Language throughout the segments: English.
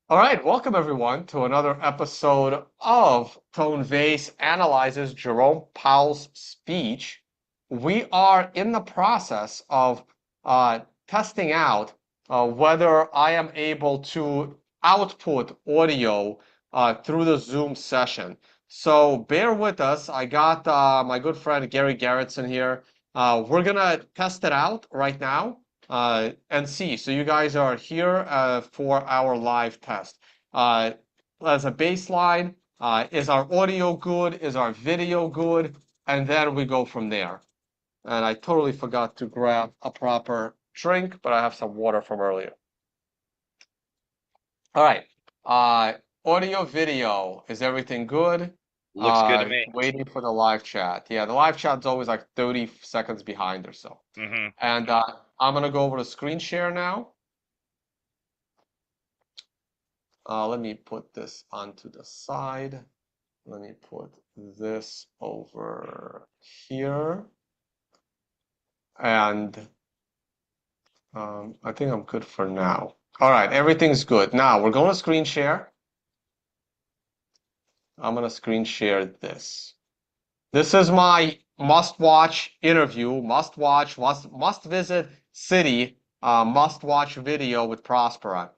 All right, welcome everyone to another episode of Tone Vays analyzes Jerome Powell's speech. We are in the process of testing out whether I am able to output audio through the Zoom session. So bear with us. I got my good friend Gary Garrettson here. We're gonna test it out right now and see. So you guys are here for our live test. Uh, as a baseline, is our audio good? Is our video good? And then we go from there. And I totally forgot to grab a proper drink, but I have some water from earlier. All right. Audio, video, is everything good? Looks good to me. Waiting for the live chat. Yeah, the live chat's always like 30 seconds behind or so. hmm And I'm gonna go over to screen share now. Let me put this onto the side. Let me put this over here. And I think I'm good for now. All right, everything's good. Now we're going to screen share. I'm going to screen share this. This is my must-watch interview, must-watch, must-visit city, must-watch video with Prospera.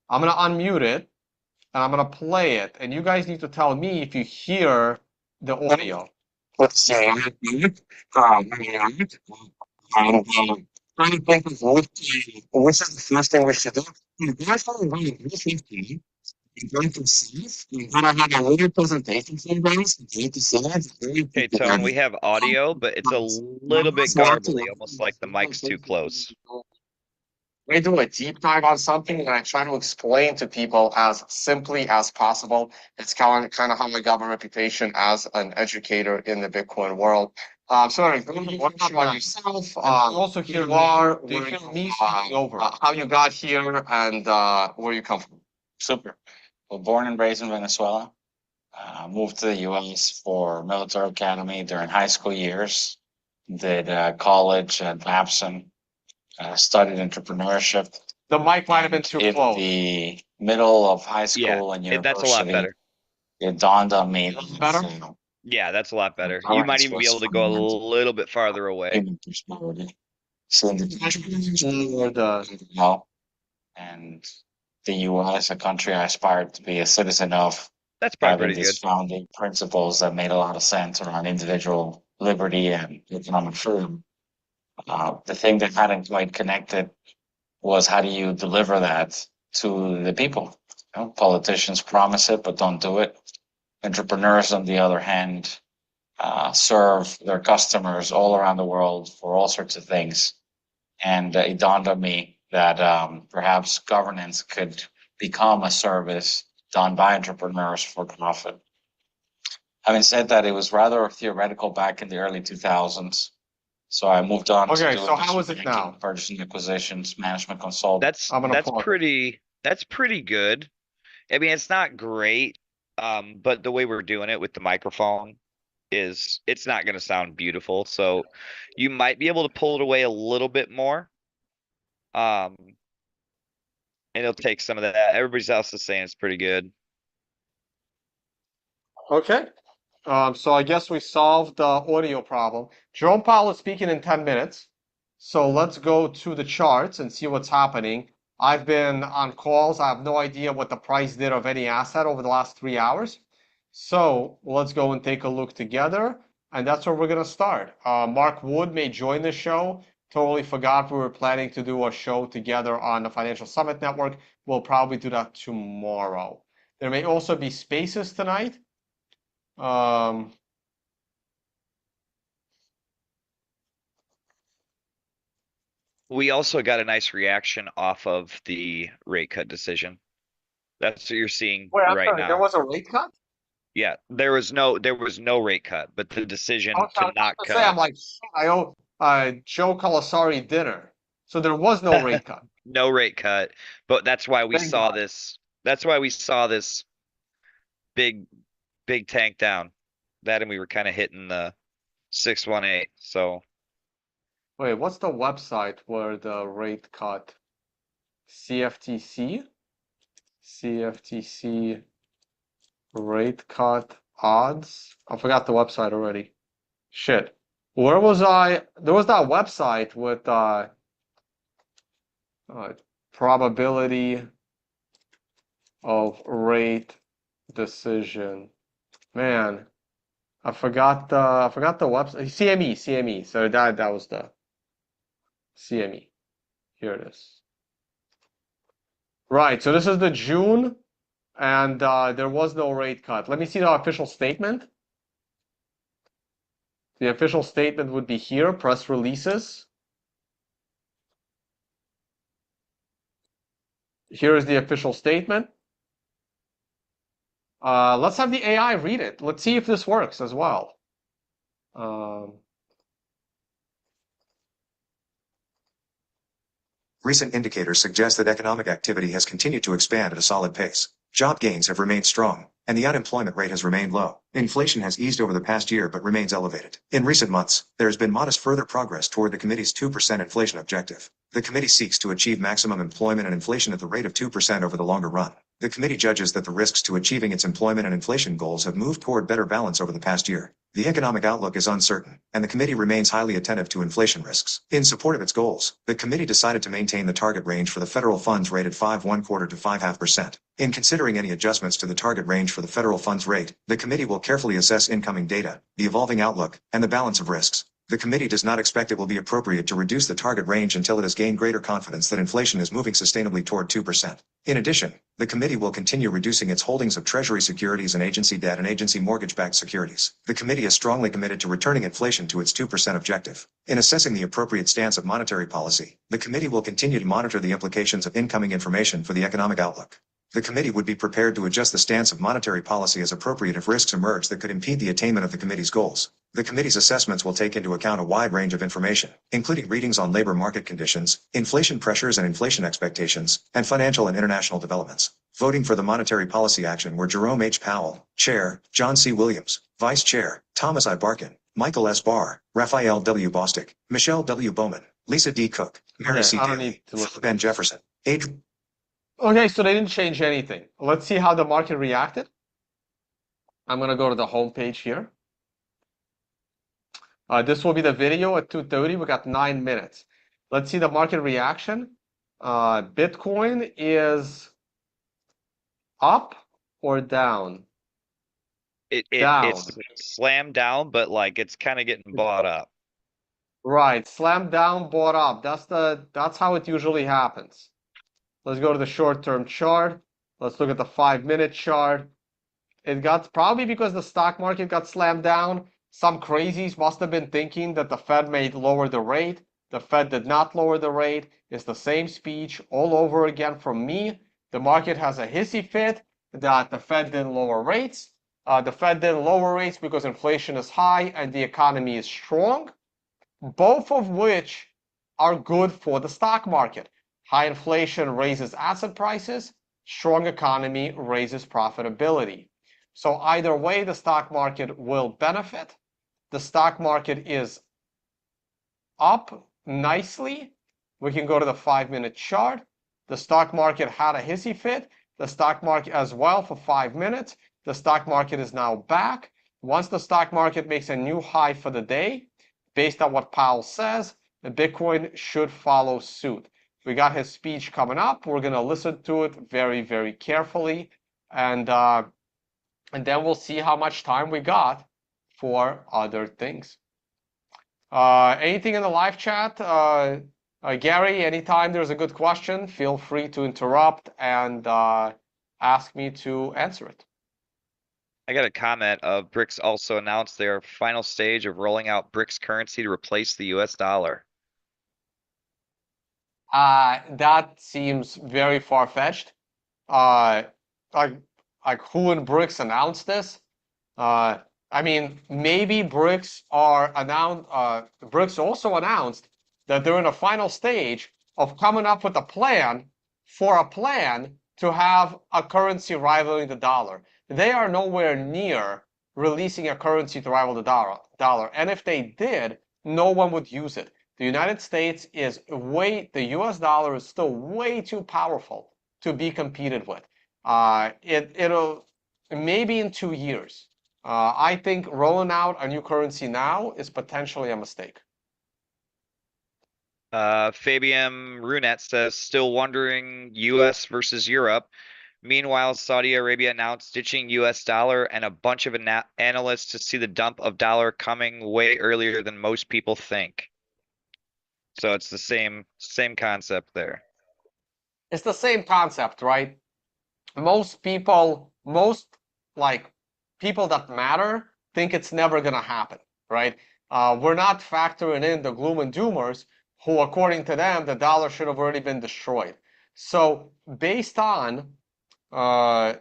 I'm going to unmute it, and I'm going to play it. And you guys need to tell me if you hear the audio. Let's see. And I think of what is the first thing we should do? You're going to see, you're going to have a little presentation for you guys. You're going to see Okay, Tone, we have audio, but it's a little bit garbly, almost like the mic's too close. I do a deep dive on something and I try to explain to people as simply as possible. It's kind of how I got my reputation as an educator in the Bitcoin world. Sorry, go ahead, what about yourself? Also hear you are, do you hear me speaking over? How you got here and where you come from? Super. Well, born and raised in Venezuela. Moved to the US for military academy during high school years. Did college at Babson. Studied entrepreneurship. The mic might have been too In close. the middle of high Yeah, school and that's a lot university, better. it dawned on me Better? that Yeah, that's a lot better. You might parents even be was able to go a fundamental little bit farther away. human prosperity. So the and the US, a country I aspired to be a citizen of, That's probably having pretty these good. founding principles that made a lot of sense around individual liberty and economic freedom. The thing that hadn't quite connected was how do you deliver that to the people? You know, politicians promise it but don't do it. Entrepreneurs, on the other hand, serve their customers all around the world for all sorts of things. And it dawned on me that perhaps governance could become a service done by entrepreneurs for profit. Having said that, it was rather theoretical back in the early 2000s. So I moved on to Okay, do so how is it banking, now? purchasing acquisitions, management consult. That's I'm gonna that's pause it. pretty good. I mean, it's not great, but the way we're doing it with the microphone is it's not going to sound beautiful. So you might be able to pull it away a little bit more. Um, and it'll take some of that. Everybody else is saying it's pretty good. Okay. So I guess we solved the audio problem. Jerome Powell is speaking in 10 minutes. So let's go to the charts and see what's happening. I've been on calls. I have no idea what the price did of any asset over the last 3 hours. So let's go and take a look together. And that's where we're going to start. Mark Wood may join the show. Totally forgot we were planning to do a show together on the Financial Summit Network. We'll probably do that tomorrow. There may also be spaces tonight. Um, We also got a nice reaction off of the rate cut decision. That's what you're seeing Wait, I'm right sorry, there now. was a rate cut? Yeah, there was no rate cut, but the decision I to was about not to say, I'm cut, like, shit, I owe Joe Colasari dinner. So there was no rate cut. no rate cut, but that's why we Thank saw God. this. That's why we saw this big, big tank down. That and we were kind of hitting the 618. So Wait, what's the website where the rate cut? CFTC? CFTC rate cut odds. I forgot the website already. Shit. Where was I? There was that website with probability of rate decision. Man, I forgot the website. CME. So that was the CME. Here it is. Right. So this is the June, and there was no rate cut. Let me see the official statement. The official statement would be here, press releases. Here is the official statement. Let's have the AI read it. Let's see if this works as well. Recent indicators suggest that economic activity has continued to expand at a solid pace. Job gains have remained strong, and the unemployment rate has remained low. Inflation has eased over the past year but remains elevated. In recent months, there has been modest further progress toward the committee's 2% inflation objective. The committee seeks to achieve maximum employment and inflation at the rate of 2% over the longer run. The committee judges that the risks to achieving its employment and inflation goals have moved toward better balance over the past year. The economic outlook is uncertain, and the committee remains highly attentive to inflation risks. In support of its goals, the committee decided to maintain the target range for the federal funds rate at 5.25 to 5.5%. In considering any adjustments to the target range for the federal funds rate, the committee will carefully assess incoming data, the evolving outlook, and the balance of risks. The committee does not expect it will be appropriate to reduce the target range until it has gained greater confidence that inflation is moving sustainably toward 2%. In addition, the committee will continue reducing its holdings of Treasury securities and agency debt and agency mortgage-backed securities. The committee is strongly committed to returning inflation to its 2% objective. In assessing the appropriate stance of monetary policy, the committee will continue to monitor the implications of incoming information for the economic outlook. The committee would be prepared to adjust the stance of monetary policy as appropriate if risks emerge that could impede the attainment of the committee's goals. The committee's assessments will take into account a wide range of information, including readings on labor market conditions, inflation pressures and inflation expectations, and financial and international developments. Voting for the monetary policy action were Jerome H. Powell, Chair, John C. Williams, Vice Chair, Thomas I. Barkin, Michael S. Barr, Raphael W. Bostic, Michelle W. Bowman, Lisa D. Cook, Mary C. I don't Daly, need to listen. Ben Jefferson, Adrian. Okay, so they didn't change anything. Let's see how the market reacted. I'm going to go to the home page here. This will be the video at 2:30. We got 9 minutes. Let's see the market reaction. Bitcoin is up or down? Down. It's slammed down, but like it's kind of getting bought up. Right, slammed down, bought up. That's how it usually happens. Let's go to the short-term chart. Let's look at the 5-minute chart. It got, probably because the stock market got slammed down, some crazies must have been thinking that the Fed may lower the rate. The Fed did not lower the rate. It's the same speech all over again from me. The market has a hissy fit that the Fed didn't lower rates. The Fed didn't lower rates because inflation is high and the economy is strong, both of which are good for the stock market. High inflation raises asset prices. Strong economy raises profitability. So either way, the stock market will benefit. The stock market is up nicely. We can go to the 5-minute chart. The stock market had a hissy fit. The stock market as well for 5 minutes. The stock market is now back. Once the stock market makes a new high for the day, based on what Powell says, the Bitcoin should follow suit. We got his speech coming up. We're going to listen to it very, very carefully. And then we'll see how much time we got for other things. Anything in the live chat? Gary, anytime there's a good question, feel free to interrupt and ask me to answer it. I got a comment of BRICS also announced their final stage of rolling out BRICS currency to replace the US dollar. That seems very far-fetched. Like who in BRICS announced this? I mean, maybe BRICS BRICS also announced that they're in a final stage of coming up with a plan to have a currency rivaling the dollar. They are nowhere near releasing a currency to rival the dollar. And if they did, no one would use it. The United States the US dollar is still way too powerful to be competed with. It'll maybe in 2 years. I think rolling out a new currency now is potentially a mistake. Fabian Runet says, still wondering US versus Europe. Meanwhile, Saudi Arabia announced ditching US dollar and a bunch of analysts to see the dump of dollar coming way earlier than most people think. So it's the same concept there. It's the same concept, right? Most people, like people that matter, think it's never gonna happen, right? We're not factoring in the gloom and doomers who, according to them, the dollar should have already been destroyed. So based on the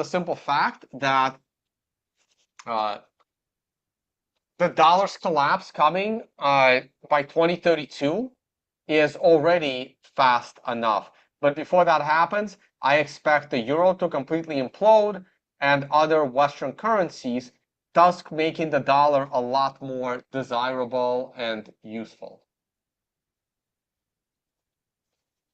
simple fact that the dollar's collapse coming by 2032 is already fast enough. But before that happens, I expect the euro to completely implode and other Western currencies, thus making the dollar a lot more desirable and useful.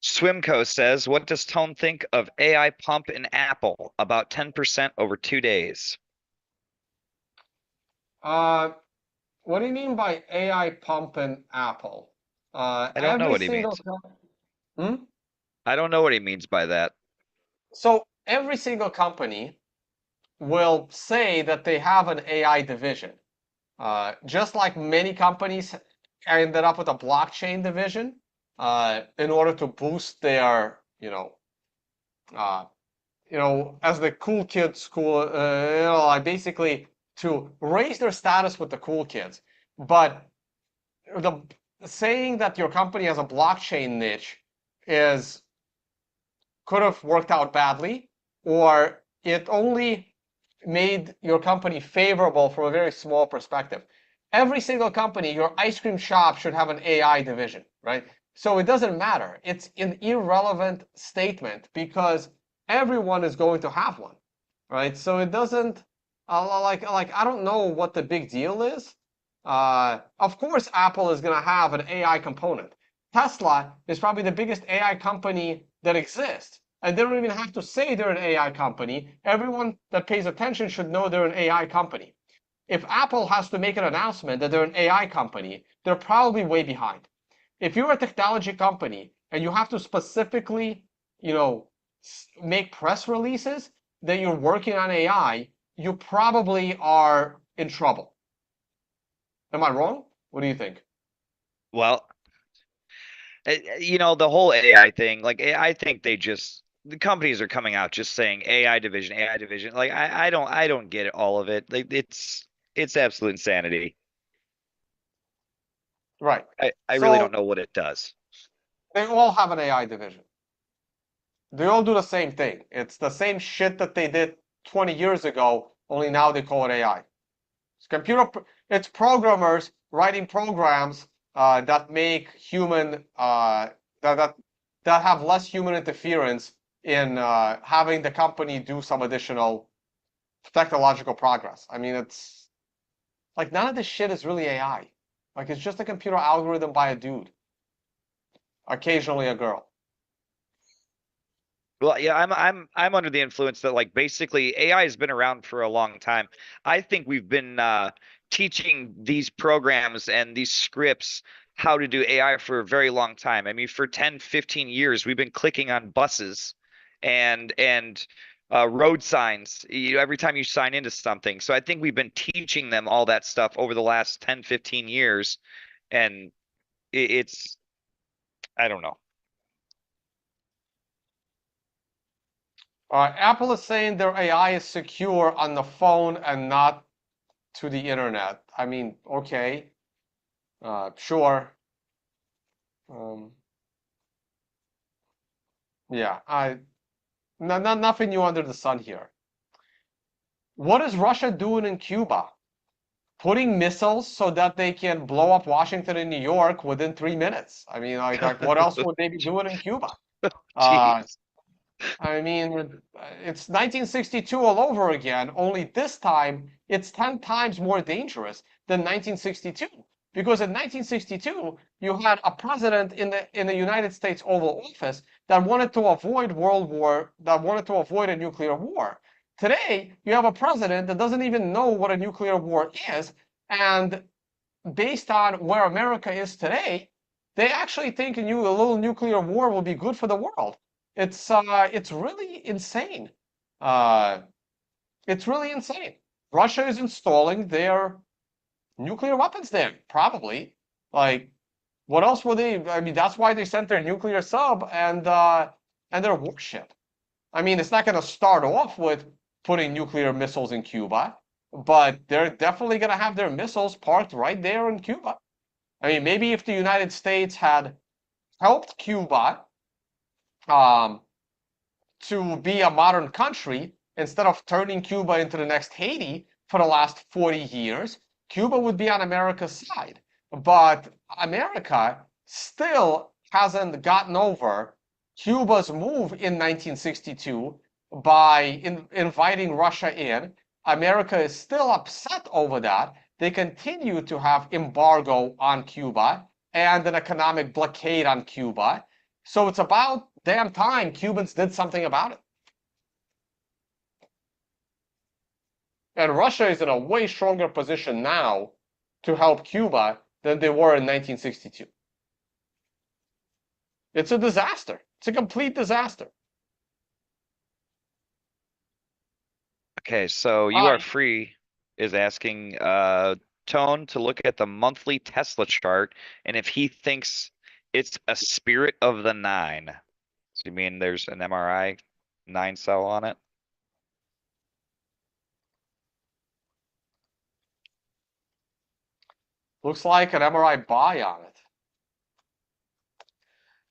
Swimco says, what does Tone think of AI pump in Apple? About 10% over 2 days. What do you mean by AI pump in Apple? I don't know what he means. I don't know what he means by that. So every single company will say that they have an AI division. Just like many companies ended up with a blockchain division in order to boost their, as the cool kids like basically to raise their status with the cool kids. But the saying that your company has a blockchain niche could have worked out badly, or it only made your company favorable from a very small perspective. Every single company, your ice cream shop should have an AI division, right? So it doesn't matter. It's an irrelevant statement because everyone is going to have one, right? So it doesn't like I don't know what the big deal is. Of course, Apple is going to have an AI component. Tesla is probably the biggest AI company that exists. And they don't even have to say they're an AI company. Everyone that pays attention should know they're an AI company. If Apple has to make an announcement that they're an AI company, they're probably way behind. If you're a technology company and you have to specifically, make press releases that you're working on AI, you probably are in trouble. Am I wrong? What do you think? Well, the whole AI thing, like I think the companies are coming out just saying AI division. Like I don't get all of it. Like it's absolute insanity. Right. I really don't know what it does. They all have an AI division. They all do the same thing. It's the same shit that they did 20 years ago, only now they call it AI. It's programmers writing programs that make that have less human interference in having the company do some additional technological progress. I mean, it's like none of this shit is really AI. Like it's just a computer algorithm by a dude, occasionally a girl. Well, yeah, I'm under the influence that like basically AI has been around for a long time. I think we've been teaching these programs and these scripts how to do AI for a very long time. I mean, for 10, 15 years, we've been clicking on buses and road signs, every time you sign into something. So I think we've been teaching them all that stuff over the last 10, 15 years. And it's, I don't know. Apple is saying their AI is secure on the phone and not to the internet. I mean, okay, sure. Yeah, nothing new under the sun here. What is Russia doing in Cuba? Putting missiles so that they can blow up Washington and New York within 3 minutes. I mean, like what else would they be doing in Cuba? Jeez. I mean, it's 1962 all over again, only this time it's 10 times more dangerous than 1962 Because in 1962, you had a president in the United States Oval Office that wanted to avoid a nuclear war. Today, you have a president that doesn't even know what a nuclear war is, and based on where America is today, they actually think a little nuclear war will be good for the world. It's really insane. It's really insane. Russia is installing their nuclear weapons there, probably. Like, what else were they? I mean, that's why they sent their nuclear sub and their warship. I mean, it's not going to start off with putting nuclear missiles in Cuba, but they're definitely going to have their missiles parked right there in Cuba. I mean, maybe if the United States had helped Cuba to be a modern country, instead of turning Cuba into the next Haiti for the last 40 years, Cuba would be on America's side. But America still hasn't gotten over Cuba's move in 1962 by inviting Russia in. America is still upset over that. They continue to have embargo on Cuba and an economic blockade on Cuba. So it's about damn time Cubans did something about it. And Russia is in a way stronger position now to help Cuba than they were in 1962. It's a disaster. It's a complete disaster. Okay, so You Are Free is asking Tone to look at the monthly Tesla chart and if he thinks it's a spirit of the 9. So you mean there's an MRI 9 cell on it? Looks like an MRI buy on it.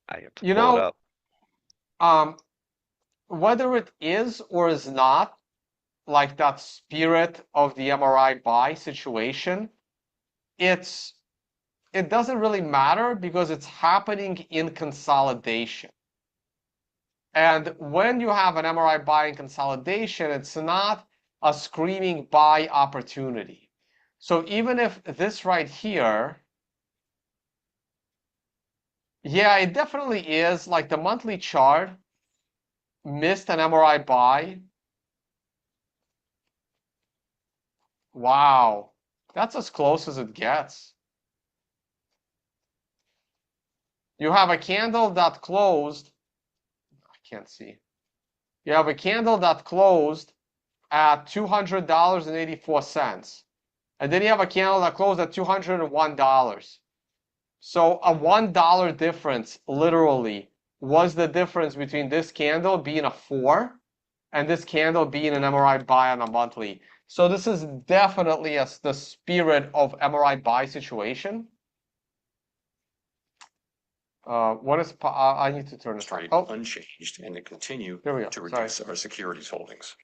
I have to pull it up. Whether it is or is not like that spirit of the MRI buy situation, it doesn't really matter because it's happening in consolidation. And when you have an MRI buy in consolidation, it's not a screaming buy opportunity. So even if this right here, yeah, it definitely is, like the monthly chart missed an MRI buy. Wow, that's as close as it gets. You have a candle that closed, I can't see. You have a candle that closed at $200.84. And then you have a candle that closed at $201. So a $1 difference, literally, was the difference between this candle being a 4 and this candle being an MRI buy on a monthly. So this is definitely the spirit of MRI buy situation. What is, I need to turn this Trade on. Oh, unchanged and to continue there we go. to reduce our securities holdings.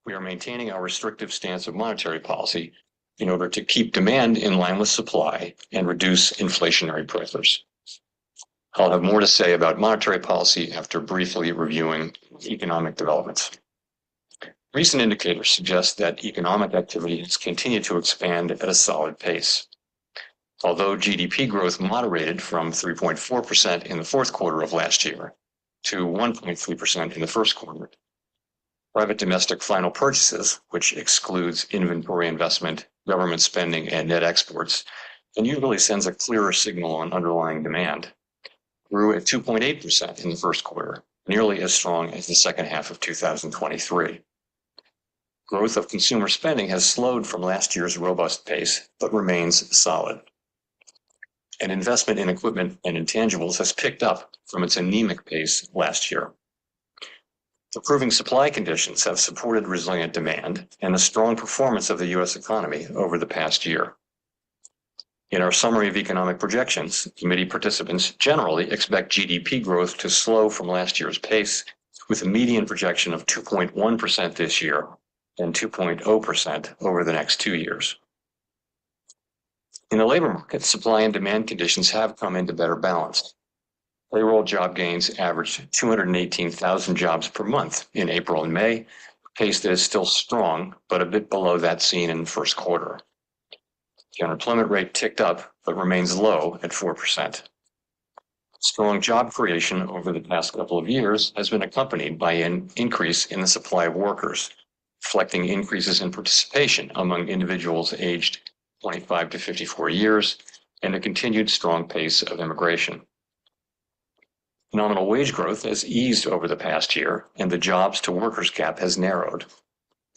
We are maintaining our restrictive stance of monetary policy in order to keep demand in line with supply and reduce inflationary pressures. I'll have more to say about monetary policy after briefly reviewing economic developments. Recent indicators suggest that economic activity has continued to expand at a solid pace. Although GDP growth moderated from 3.4% in the fourth quarter of last year to 1.3% in the first quarter, private domestic final purchases, which excludes inventory investment, government spending, and net exports, and usually sends a clearer signal on underlying demand, grew at 2.8% in the first quarter, nearly as strong as the second half of 2023. Growth of consumer spending has slowed from last year's robust pace, but remains solid. And investment in equipment and intangibles has picked up from its anemic pace last year. Improving supply conditions have supported resilient demand and the strong performance of the U.S. economy over the past year. In our summary of economic projections, committee participants generally expect GDP growth to slow from last year's pace, with a median projection of 2.1% this year and 2.0% over the next 2 years. In the labor market, supply and demand conditions have come into better balance. Payroll job gains averaged 218,000 jobs per month in April and May, a pace that is still strong, but a bit below that seen in the first quarter. The unemployment rate ticked up, but remains low at 4%. Strong job creation over the past couple of years has been accompanied by an increase in the supply of workers, reflecting increases in participation among individuals aged 25 to 54 years and a continued strong pace of immigration. Nominal wage growth has eased over the past year, and the jobs to workers gap has narrowed.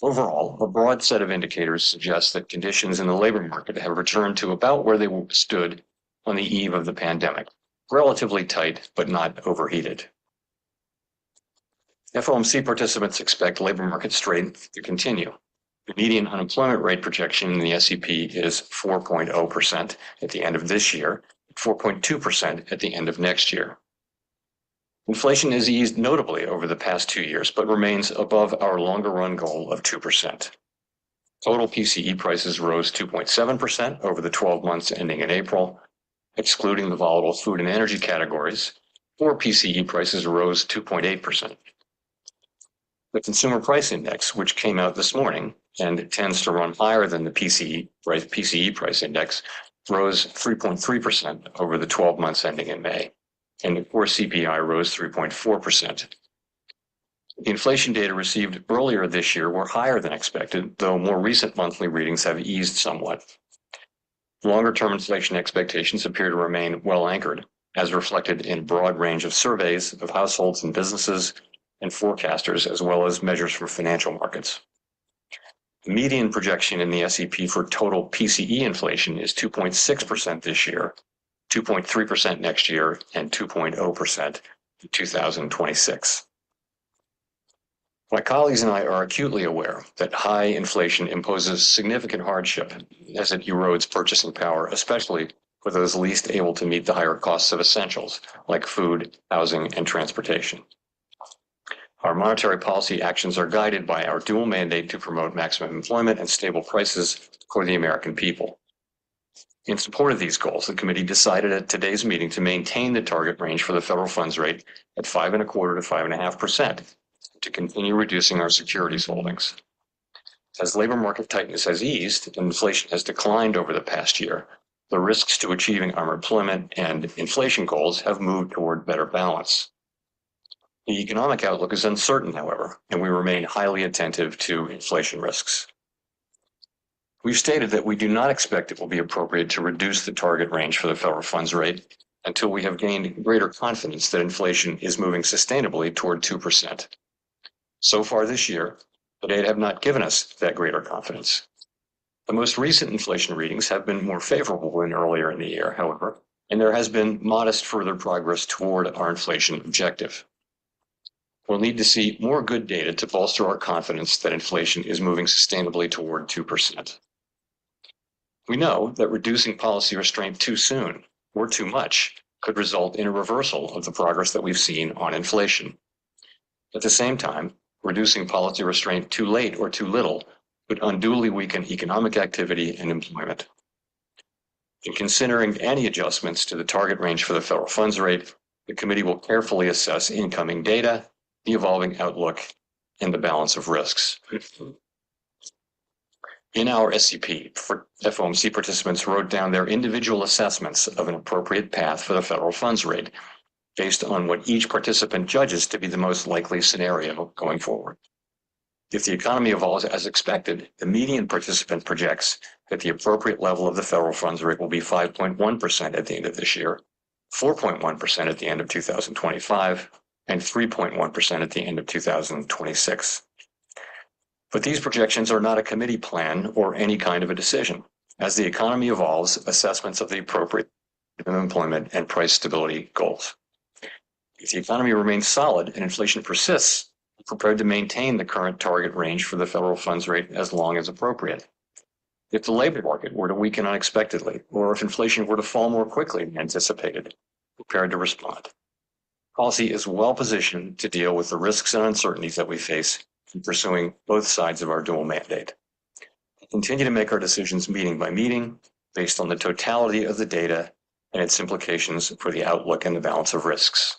Overall, a broad set of indicators suggests that conditions in the labor market have returned to about where they stood on the eve of the pandemic, relatively tight but not overheated. FOMC participants expect labor market strength to continue. The median unemployment rate projection in the SEP is 4.0% at the end of this year, 4.2% at the end of next year. Inflation has eased notably over the past 2 years, but remains above our longer run goal of 2%. Total PCE prices rose 2.7% over the 12 months ending in April. Excluding the volatile food and energy categories, core PCE prices rose 2.8%. The Consumer Price Index, which came out this morning and tends to run higher than the PCE price index, rose 3.3% over the 12 months ending in May, and the core CPI rose 3.4%. The inflation data received earlier this year were higher than expected, though more recent monthly readings have eased somewhat. Longer-term inflation expectations appear to remain well anchored, as reflected in a broad range of surveys of households and businesses and forecasters, as well as measures from financial markets. The median projection in the SEP for total PCE inflation is 2.6% this year, 2.3% next year, and 2.0% in 2026. My colleagues and I are acutely aware that high inflation imposes significant hardship as it erodes purchasing power, especially for those least able to meet the higher costs of essentials like food, housing, and transportation. Our monetary policy actions are guided by our dual mandate to promote maximum employment and stable prices for the American people. In support of these goals, the committee decided at today's meeting to maintain the target range for the federal funds rate at 5.25% to 5.5%, to continue reducing our securities holdings. As labor market tightness has eased and inflation has declined over the past year, the risks to achieving our employment and inflation goals have moved toward better balance. The economic outlook is uncertain, however, and we remain highly attentive to inflation risks. We've stated that we do not expect it will be appropriate to reduce the target range for the federal funds rate until we have gained greater confidence that inflation is moving sustainably toward 2%. So far this year, the data have not given us that greater confidence. The most recent inflation readings have been more favorable than earlier in the year, however, and there has been modest further progress toward our inflation objective. We'll need to see more good data to bolster our confidence that inflation is moving sustainably toward 2%. We know that reducing policy restraint too soon or too much could result in a reversal of the progress that we've seen on inflation. At the same time, reducing policy restraint too late or too little would unduly weaken economic activity and employment. In considering any adjustments to the target range for the federal funds rate, the committee will carefully assess incoming data, the evolving outlook, and the balance of risks. In our SCP, FOMC participants wrote down their individual assessments of an appropriate path for the federal funds rate, based on what each participant judges to be the most likely scenario going forward. If the economy evolves as expected, the median participant projects that the appropriate level of the federal funds rate will be 5.1% at the end of this year, 4.1% at the end of 2025, and 3.1% at the end of 2026. But these projections are not a committee plan or any kind of a decision. As the economy evolves, assessments of the appropriate employment and price stability goals. If the economy remains solid and inflation persists, we're prepared to maintain the current target range for the federal funds rate as long as appropriate. If the labor market were to weaken unexpectedly, or if inflation were to fall more quickly than anticipated, we're prepared to respond. Policy is well positioned to deal with the risks and uncertainties that we face in pursuing both sides of our dual mandate. We continue to make our decisions meeting by meeting, based on the totality of the data and its implications for the outlook and the balance of risks.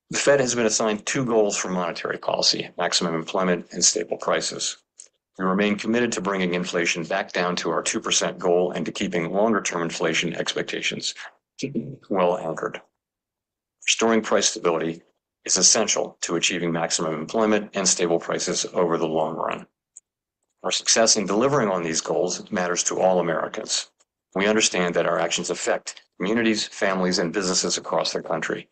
The Fed has been assigned two goals for monetary policy: maximum employment and stable prices. We remain committed to bringing inflation back down to our 2% goal and to keeping longer-term inflation expectations well anchored. Restoring price stability is essential to achieving maximum employment and stable prices over the long run. Our success in delivering on these goals matters to all Americans. We understand that our actions affect communities, families, and businesses across the country.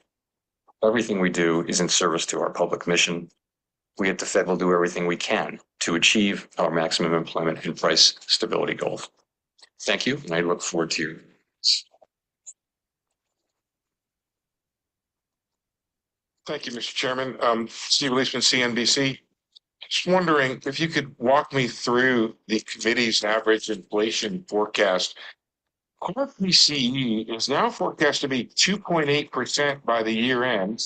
Everything we do is in service to our public mission. We at the Fed will do everything we can to achieve our maximum employment and price stability goals. Thank you, and I look forward to you. Thank you, Mr. Chairman. Steve Leisman, CNBC. Just wondering if you could walk me through the committee's average inflation forecast. Core PCE is now forecast to be 2.8% by the year end.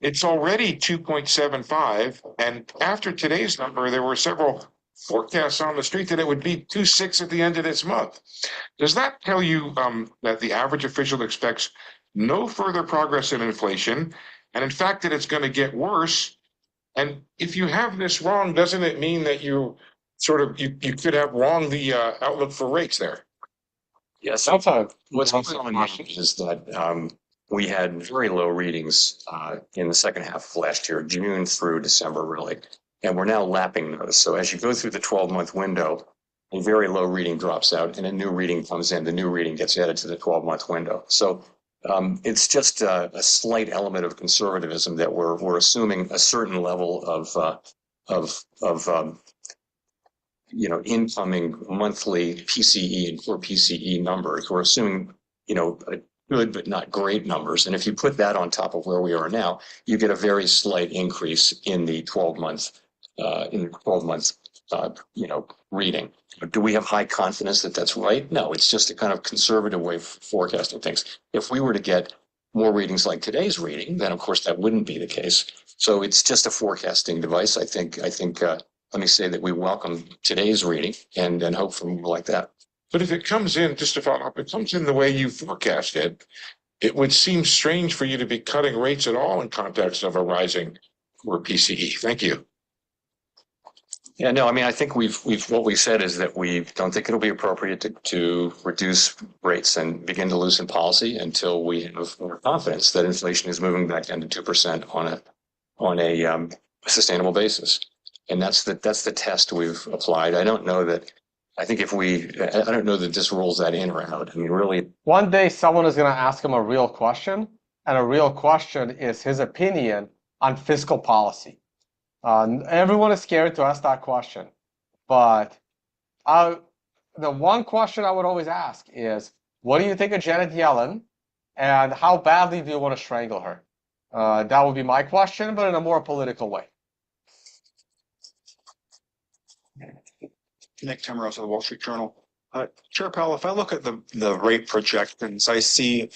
It's already 2.75, and after today's number, there were several forecasts on the street that it would be 2.6 at the end of this month. Does that tell you that the average official expects no further progress in inflation, and in fact that it's going to get worse? And if you have this wrong, doesn't it mean that you could have wrong the outlook for rates there? Yes, That's a what's great going on question. is that we had very low readings in the second half of last year, June through December, really. And we're now lapping those. So as you go through the 12-month window, a very low reading drops out and a new reading comes in. The new reading gets added to the 12-month window. So it's just a slight element of conservatism that we're assuming a certain level of incoming monthly PCE and core PCE numbers. We're assuming, good but not great numbers. And if you put that on top of where we are now, you get a very slight increase in the 12-month reading. Do we have high confidence that that's right? No, it's just a kind of conservative way of forecasting things. If we were to get more readings like today's reading, then of course that wouldn't be the case. So it's just a forecasting device. I think let me say that we welcome today's reading and hope for more like that. But if it comes in, just to follow up, it comes in the way you forecasted, it would seem strange for you to be cutting rates at all in context of a rising core PCE. Thank you. Yeah, no, I mean, I think what we said is that we don't think it'll be appropriate to reduce rates and begin to loosen policy until we have more confidence that inflation is moving back down to 2% on a sustainable basis. And that's the test we've applied. I don't know that this rules that in or out. I mean, really. One day someone is going to ask him a real question, and a real question is his opinion on fiscal policy. Everyone is scared to ask that question, but the one question I would always ask is, what do you think of Janet Yellen, and how badly do you want to strangle her? That would be my question, but in a more political way. Nick Timmeros of the Wall Street Journal. Chair Powell, if I look at the rate projections, I see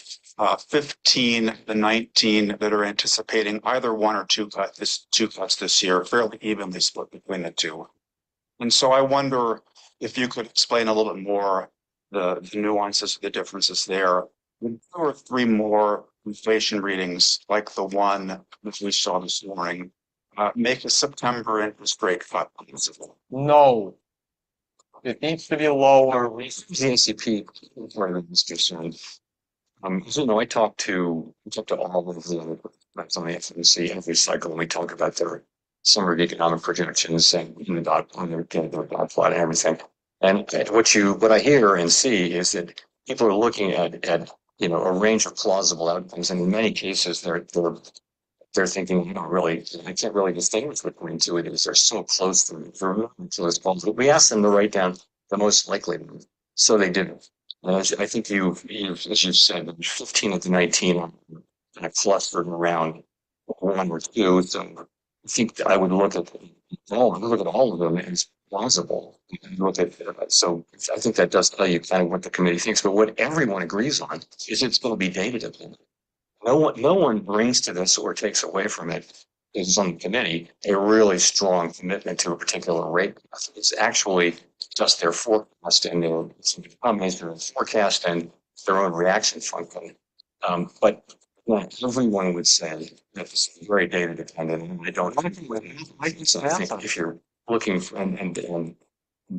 15 to 19 that are anticipating either one or two cuts this year, fairly evenly split between the two. And so I wonder if you could explain a little bit more the nuances, the differences there. Two or three more inflation readings, like the one that we saw this morning, make a September interest rate cut possible. No. It needs to be lower. The ACP, where Mr. concerned. I talk to all of the reps on the FOMC every cycle, and we talk about their summary of economic projections and their dot plot and everything. And what I hear and see is that people are looking at a range of plausible outcomes, and in many cases they're thinking, I can't really distinguish between two of these. They're so close to those problems. But we asked them to write down the most likely one. So they didn't. And I think as you said, 15 of the 19 are kind of clustered around one or two. So I think I would look at all of them as plausible. So I think that does tell you kind of what the committee thinks. But what everyone agrees on is it's going to be data dependent. No one brings to this or takes away from it, is on the committee, a really strong commitment to a particular rate. It's actually just their forecast and their combination of forecast and their own reaction function. But everyone would say that it's very data dependent. And I think if you're looking for, and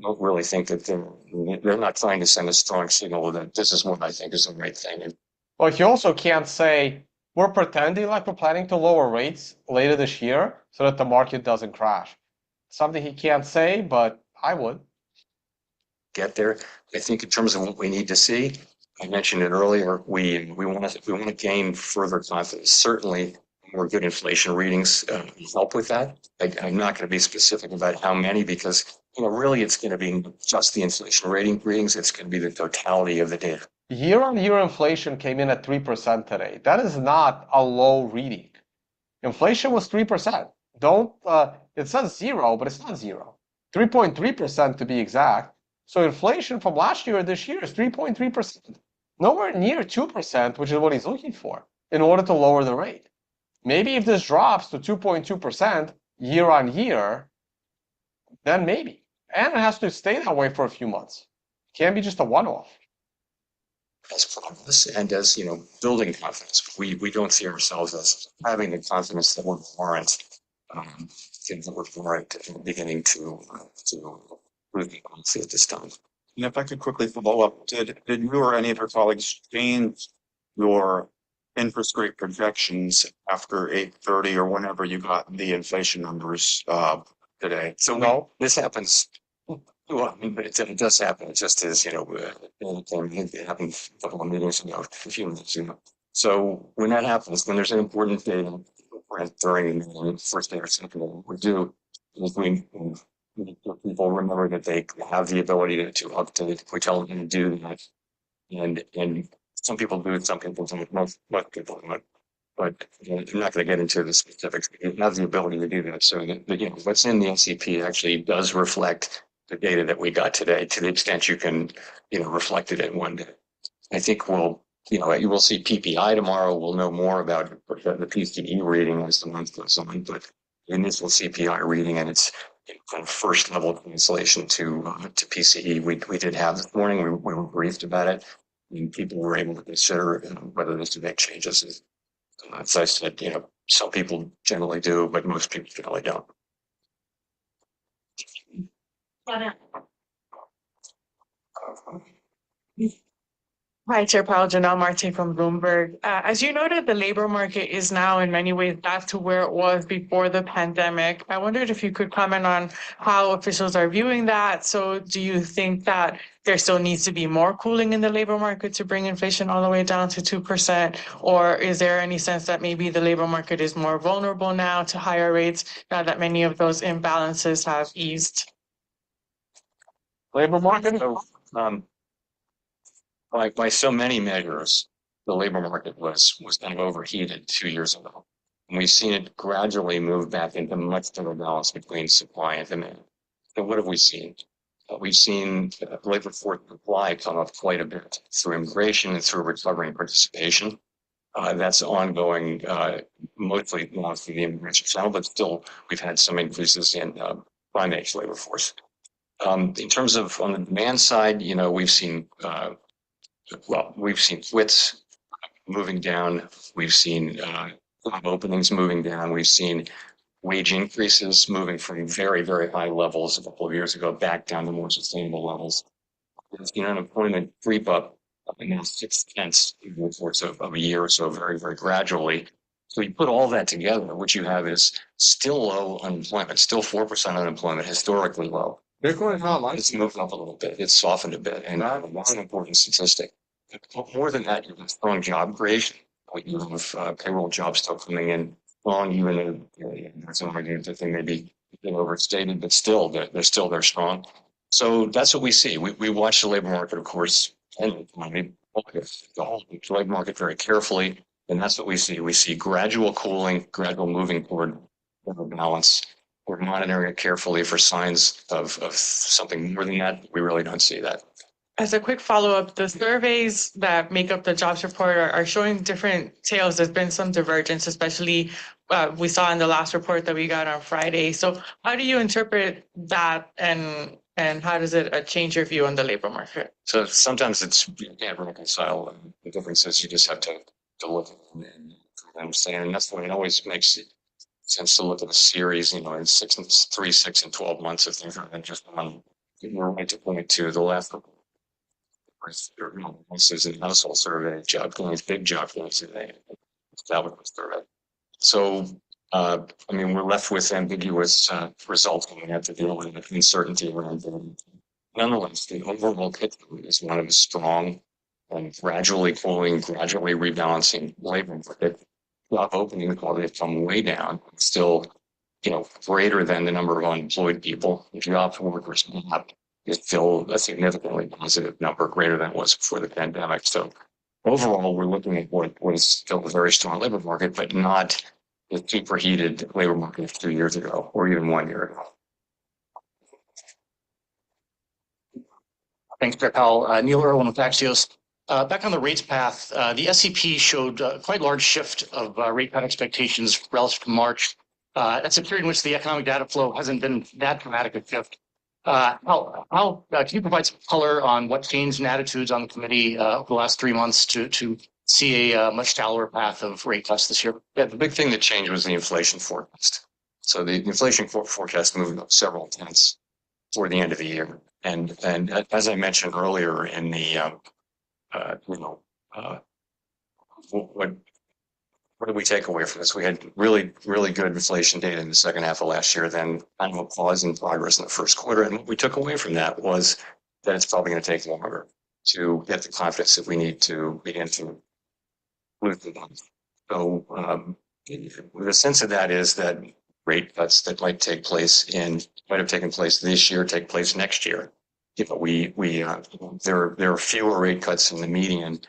don't really think that they're not trying to send a strong signal that this is what I think is the right thing. And Well, you also can't say we're pretending like we're planning to lower rates later this year so that the market doesn't crash. Something he can't say, but I would. get there. I think in terms of what we need to see, I mentioned it earlier, we want to gain further confidence. Certainly, more good inflation readings help with that. I'm not going to be specific about how many because really it's going to be just the inflation readings. It's going to be the totality of the data. Year-on-year inflation came in at 3% today. That is not a low reading. Inflation was 3%. It says zero, but it's not zero. 3.3% to be exact. So inflation from last year to this year is 3.3%. Nowhere near 2%, which is what he's looking for in order to lower the rate. Maybe if this drops to 2.2% year on year, then maybe. And it has to stay that way for a few months. It can't be just a one-off. As progress and as building confidence, we don't see ourselves as having the confidence that we're warrant beginning to improve the policy at this time. And if I could quickly follow up, did you or any of your colleagues change your interest rate projections after 8:30 or whenever you got the inflation numbers today? So No. This happens. Well, I mean, but it does happen. It just is, it happened a couple of meetings ago, a few minutes ago. So when that happens, when there's an important data during the first day or second day, what we do is people remember that they have the ability to update. We tell them to do that, and some people do, some people don't. Most people don't. But I'm not going to get into the specifics. You have the ability to do that. So what's in the NCP actually does reflect the data that we got today, to the extent you can, reflect it in one day. I think you will see PPI tomorrow. We'll know more about the PCE reading as the month goes on, but the initial CPI reading and its kind of first level translation to PCE we did have this morning. We were briefed about it, and people were able to consider whether this to make changes. As I said, some people generally do, but most people generally don't. Hi, Chair Powell, Janelle Marte from Bloomberg. As you noted, the labor market is now in many ways back to where it was before the pandemic. I wondered if you could comment on how officials are viewing that. So do you think that there still needs to be more cooling in the labor market to bring inflation all the way down to 2%? Or is there any sense that maybe the labor market is more vulnerable now to higher rates now that many of those imbalances have eased? Labor market? By so many measures, the labor market was kind of overheated 2 years ago. And we've seen it gradually move back into much better balance between supply and demand. So what have we seen? We've seen labor force supply come up quite a bit through immigration and through recovering participation. That's ongoing, mostly not through the immigration channel, but still we've had some increases in prime age labor force. In terms of on the demand side, we've seen quits moving down. We've seen job openings moving down. We've seen wage increases moving from very, very high levels a couple of years ago back down to more sustainable levels. We've seen unemployment creep up now 6/10 in the course of a year or so, very, very gradually. So you put all that together, what you have is still low unemployment, still 4% unemployment, historically low. It's moved up a little bit. It's softened a bit, and that's an important statistic. But more than that, you have strong job creation. You have payroll jobs still coming in strong, even though there's some argument that they may be overstated, but still, they're strong. So that's what we see. We watch the labor market, of course, and the whole labor market very carefully, and that's what we see. We see gradual cooling, gradual moving toward balance. We're monitoring it carefully for signs of something more than that. We really don't see that. As a quick follow-up, the surveys that make up the jobs report are showing different tales. There's been some divergence, especially we saw in the last report that we got on Friday. So how do you interpret that, and how does it change your view on the labor market? So sometimes you can't reconcile the differences. You just have to look and understand. And that's why it always makes tends to look at a series, in 3, 6, and 12 months of things, and just one. We're right to point to the left. This is a household survey, job gains, big job gains today. That was the survey. So, we're left with ambiguous results, and we have to deal with uncertainty around them. Nonetheless, the overall picture is one of a strong and gradually cooling, gradually rebalancing labor market. Job openings, while they've come way down, still, greater than the number of unemployed people. The jobs workers have is still a significantly positive number, greater than it was before the pandemic. So overall, we're looking at what was still a very strong labor market, but not the superheated labor market of 2 years ago, or even 1 year ago. Thanks, Chair Powell. Neil Irwin with Axios. Back on the rates path, the SEP showed quite large shift of rate cut expectations relative to March. That's a period in which the economic data flow hasn't been that dramatic a shift. Can you provide some color on what changed in attitudes on the committee over the last 3 months to see a much shallower path of rate cuts this year? Yeah, the big thing that changed was the inflation forecast. So the inflation forecast moved up several tenths for the end of the year. And as I mentioned earlier in the, what did we take away from this? We had really, really good inflation data in the second half of last year, then kind of a pause in progress in the first quarter. And what we took away from that was that it's probably going to take longer to get the confidence that we need to begin to lose the bonds. So the sense of that is that rate cuts that might have taken place this year, take place next year. There are fewer rate cuts in the median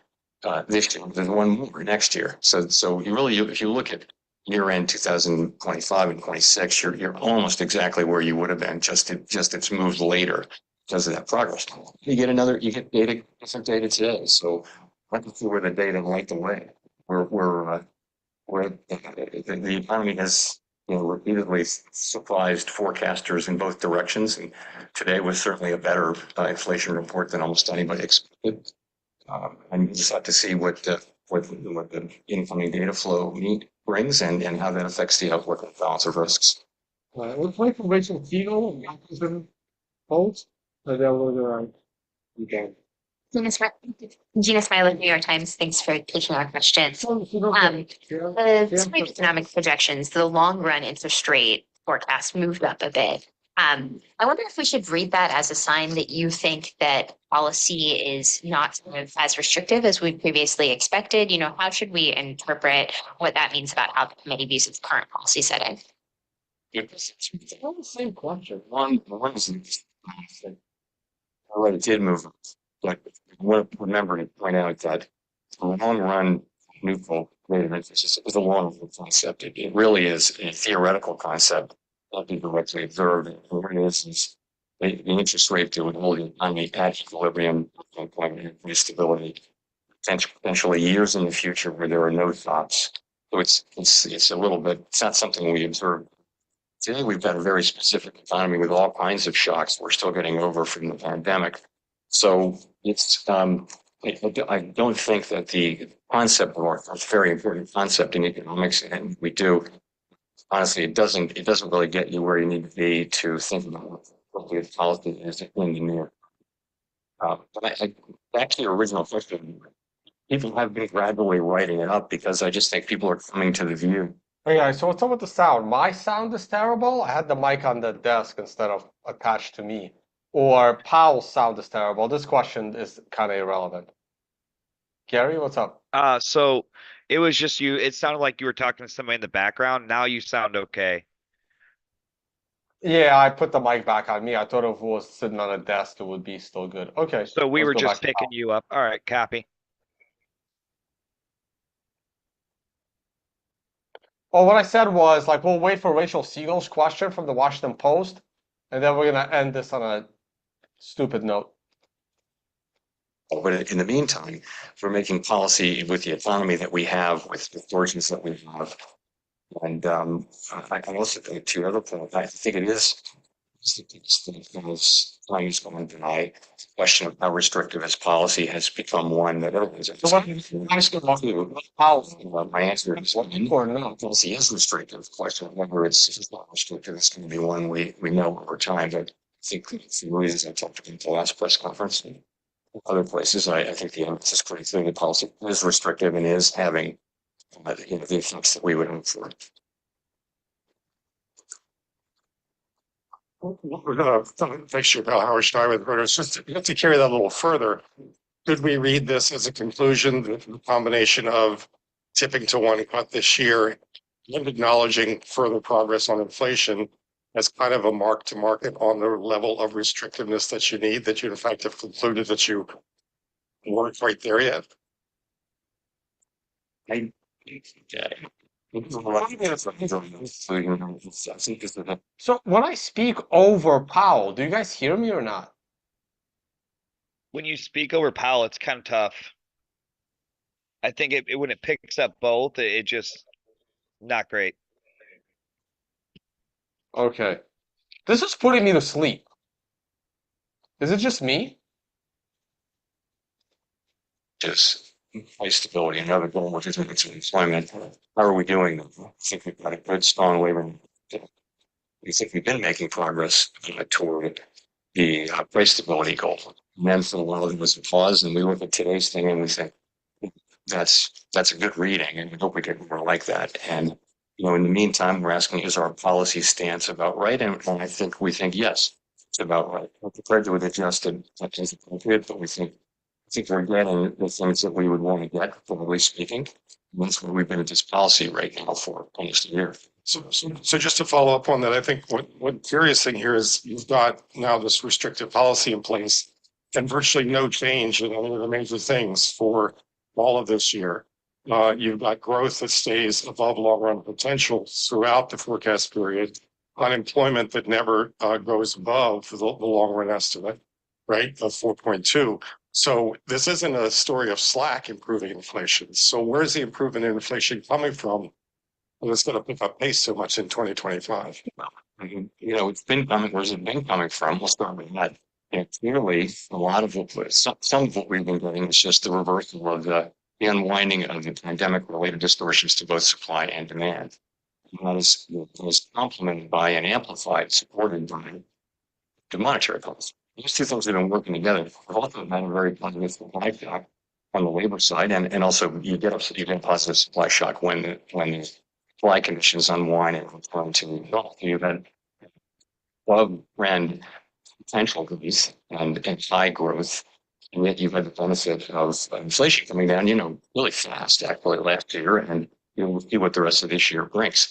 this year. There's one more next year. So if you look at year end 2025 and 26, you're almost exactly where you would have been. Just it's moved later because of that progress. You get different data today. So I can see where the data light the way. Where the economy has repeatedly surprised forecasters in both directions, and today was certainly a better inflation report than almost anybody expected. And you just have to see what the incoming data flow brings and how that affects the outlook and balance of risks. Let's wait for Rachel Siegel and polls. Gina Smiley, New York Times. Thanks for taking our questions. The economic projections, the long run interest rate forecast moved up a bit. I wonder if we should read that as a sign that you think that policy is not sort of as restrictive as we previously expected. How should we interpret what that means about how the committee views its current policy setting? It's all the same question. One is it did move, but remember to point out that the long run neutral rate of interest is a long concept. It really is a theoretical concept. Not be directly observed. And what it is the interest rate that would hold the economy at equilibrium, stability, potentially years in the future where there are no shocks. So it's a little bit. It's not something we observe today. We've got a very specific economy with all kinds of shocks we're still getting over from the pandemic. So it's I don't think that the concept of it's a very important concept in economics, and we do. Honestly, it doesn't really get you where you need to be to think about what the policy is in the near. But back to your original question, people have been gradually writing it up because I just think people are coming to the view. Okay, so what's up with the sound? My sound is terrible. I had the mic on the desk instead of attached to me. Or Powell's sound is terrible. This question is kind of irrelevant. Gary, what's up? So it was just you. It sounded like you were talking to somebody in the background. Now you sound okay. Yeah, I put the mic back on me. I thought if it was sitting on a desk, it would be still good. Okay. So we let's were go just back to picking you up. All right, copy. Well, what I said was we'll wait for Rachel Siegel's question from the Washington Post, and then we're gonna end this on a stupid note. But in the meantime, we're making policy with the economy that we have, with the fortunes that we have. And I also think, to your other point, I think it is Time is going by. The question of how restrictive his policy has become one that everyone's. So what- I'm just going to how my answer is what important policy is restrictive. The question of whether it's not restrictive is going to be one we know over time. But I think for the reasons I talked about at the last press conference and other places, I think the emphasis pretty clearly the policy is restrictive and is having the effects that we would hope for. We're gonna thanks you about Howard Stein with voters. Just to carry that a little further, could we read this as a conclusion that the combination of tipping to one cut this year and acknowledging further progress on inflation as kind of a mark to market on the level of restrictiveness that you need, that you in fact have concluded that you weren't quite there yet? I So when I speak over Powell, do you guys hear me or not? When you speak over Powell, it's kind of tough. I think it when it picks up both, it just not great. Okay. This is putting me to sleep. Is it just me? Is price stability, another goal, which is employment. How are we doing? I think we've got a good, strong labor. We think we've been making progress toward the price stability goal. And then for a while there was a pause, and we look at today's thing and we think that's a good reading, and we hope we get more like that. And in the meantime, we're asking, is our policy stance about right? And I think we think yes, it's about right. We're prepared to adjust it as appropriate, but we think we're getting the things that we would want to get, probably speaking. And that's where we've been at this policy right now for almost a year. So just to follow up on that, I think what curious thing here is you've got now this restrictive policy in place and virtually no change in any of the major things for all of this year. You've got growth that stays above long run potential throughout the forecast period, unemployment that never goes above the long run estimate, right, of 4.2. So this isn't a story of slack improving inflation. So where's the improvement in inflation coming from? And it's going to pick up pace so much in 2025. It's been coming. Where's it been coming from? We'll start with that. Clearly, a lot of it, some of what we've been getting is just the reversal of the unwinding of the pandemic-related distortions to both supply and demand. And that is complemented by and amplified, supported by the monetary policy. These two things have been working together. Both of them had a very positive supply shock on the labor side, and also you get a positive supply shock when the supply conditions unwind and return to normal. You've had above-trend potential growth and high growth, and yet you've had the benefit of inflation coming down, really fast actually last year, and we'll see what the rest of this year brings.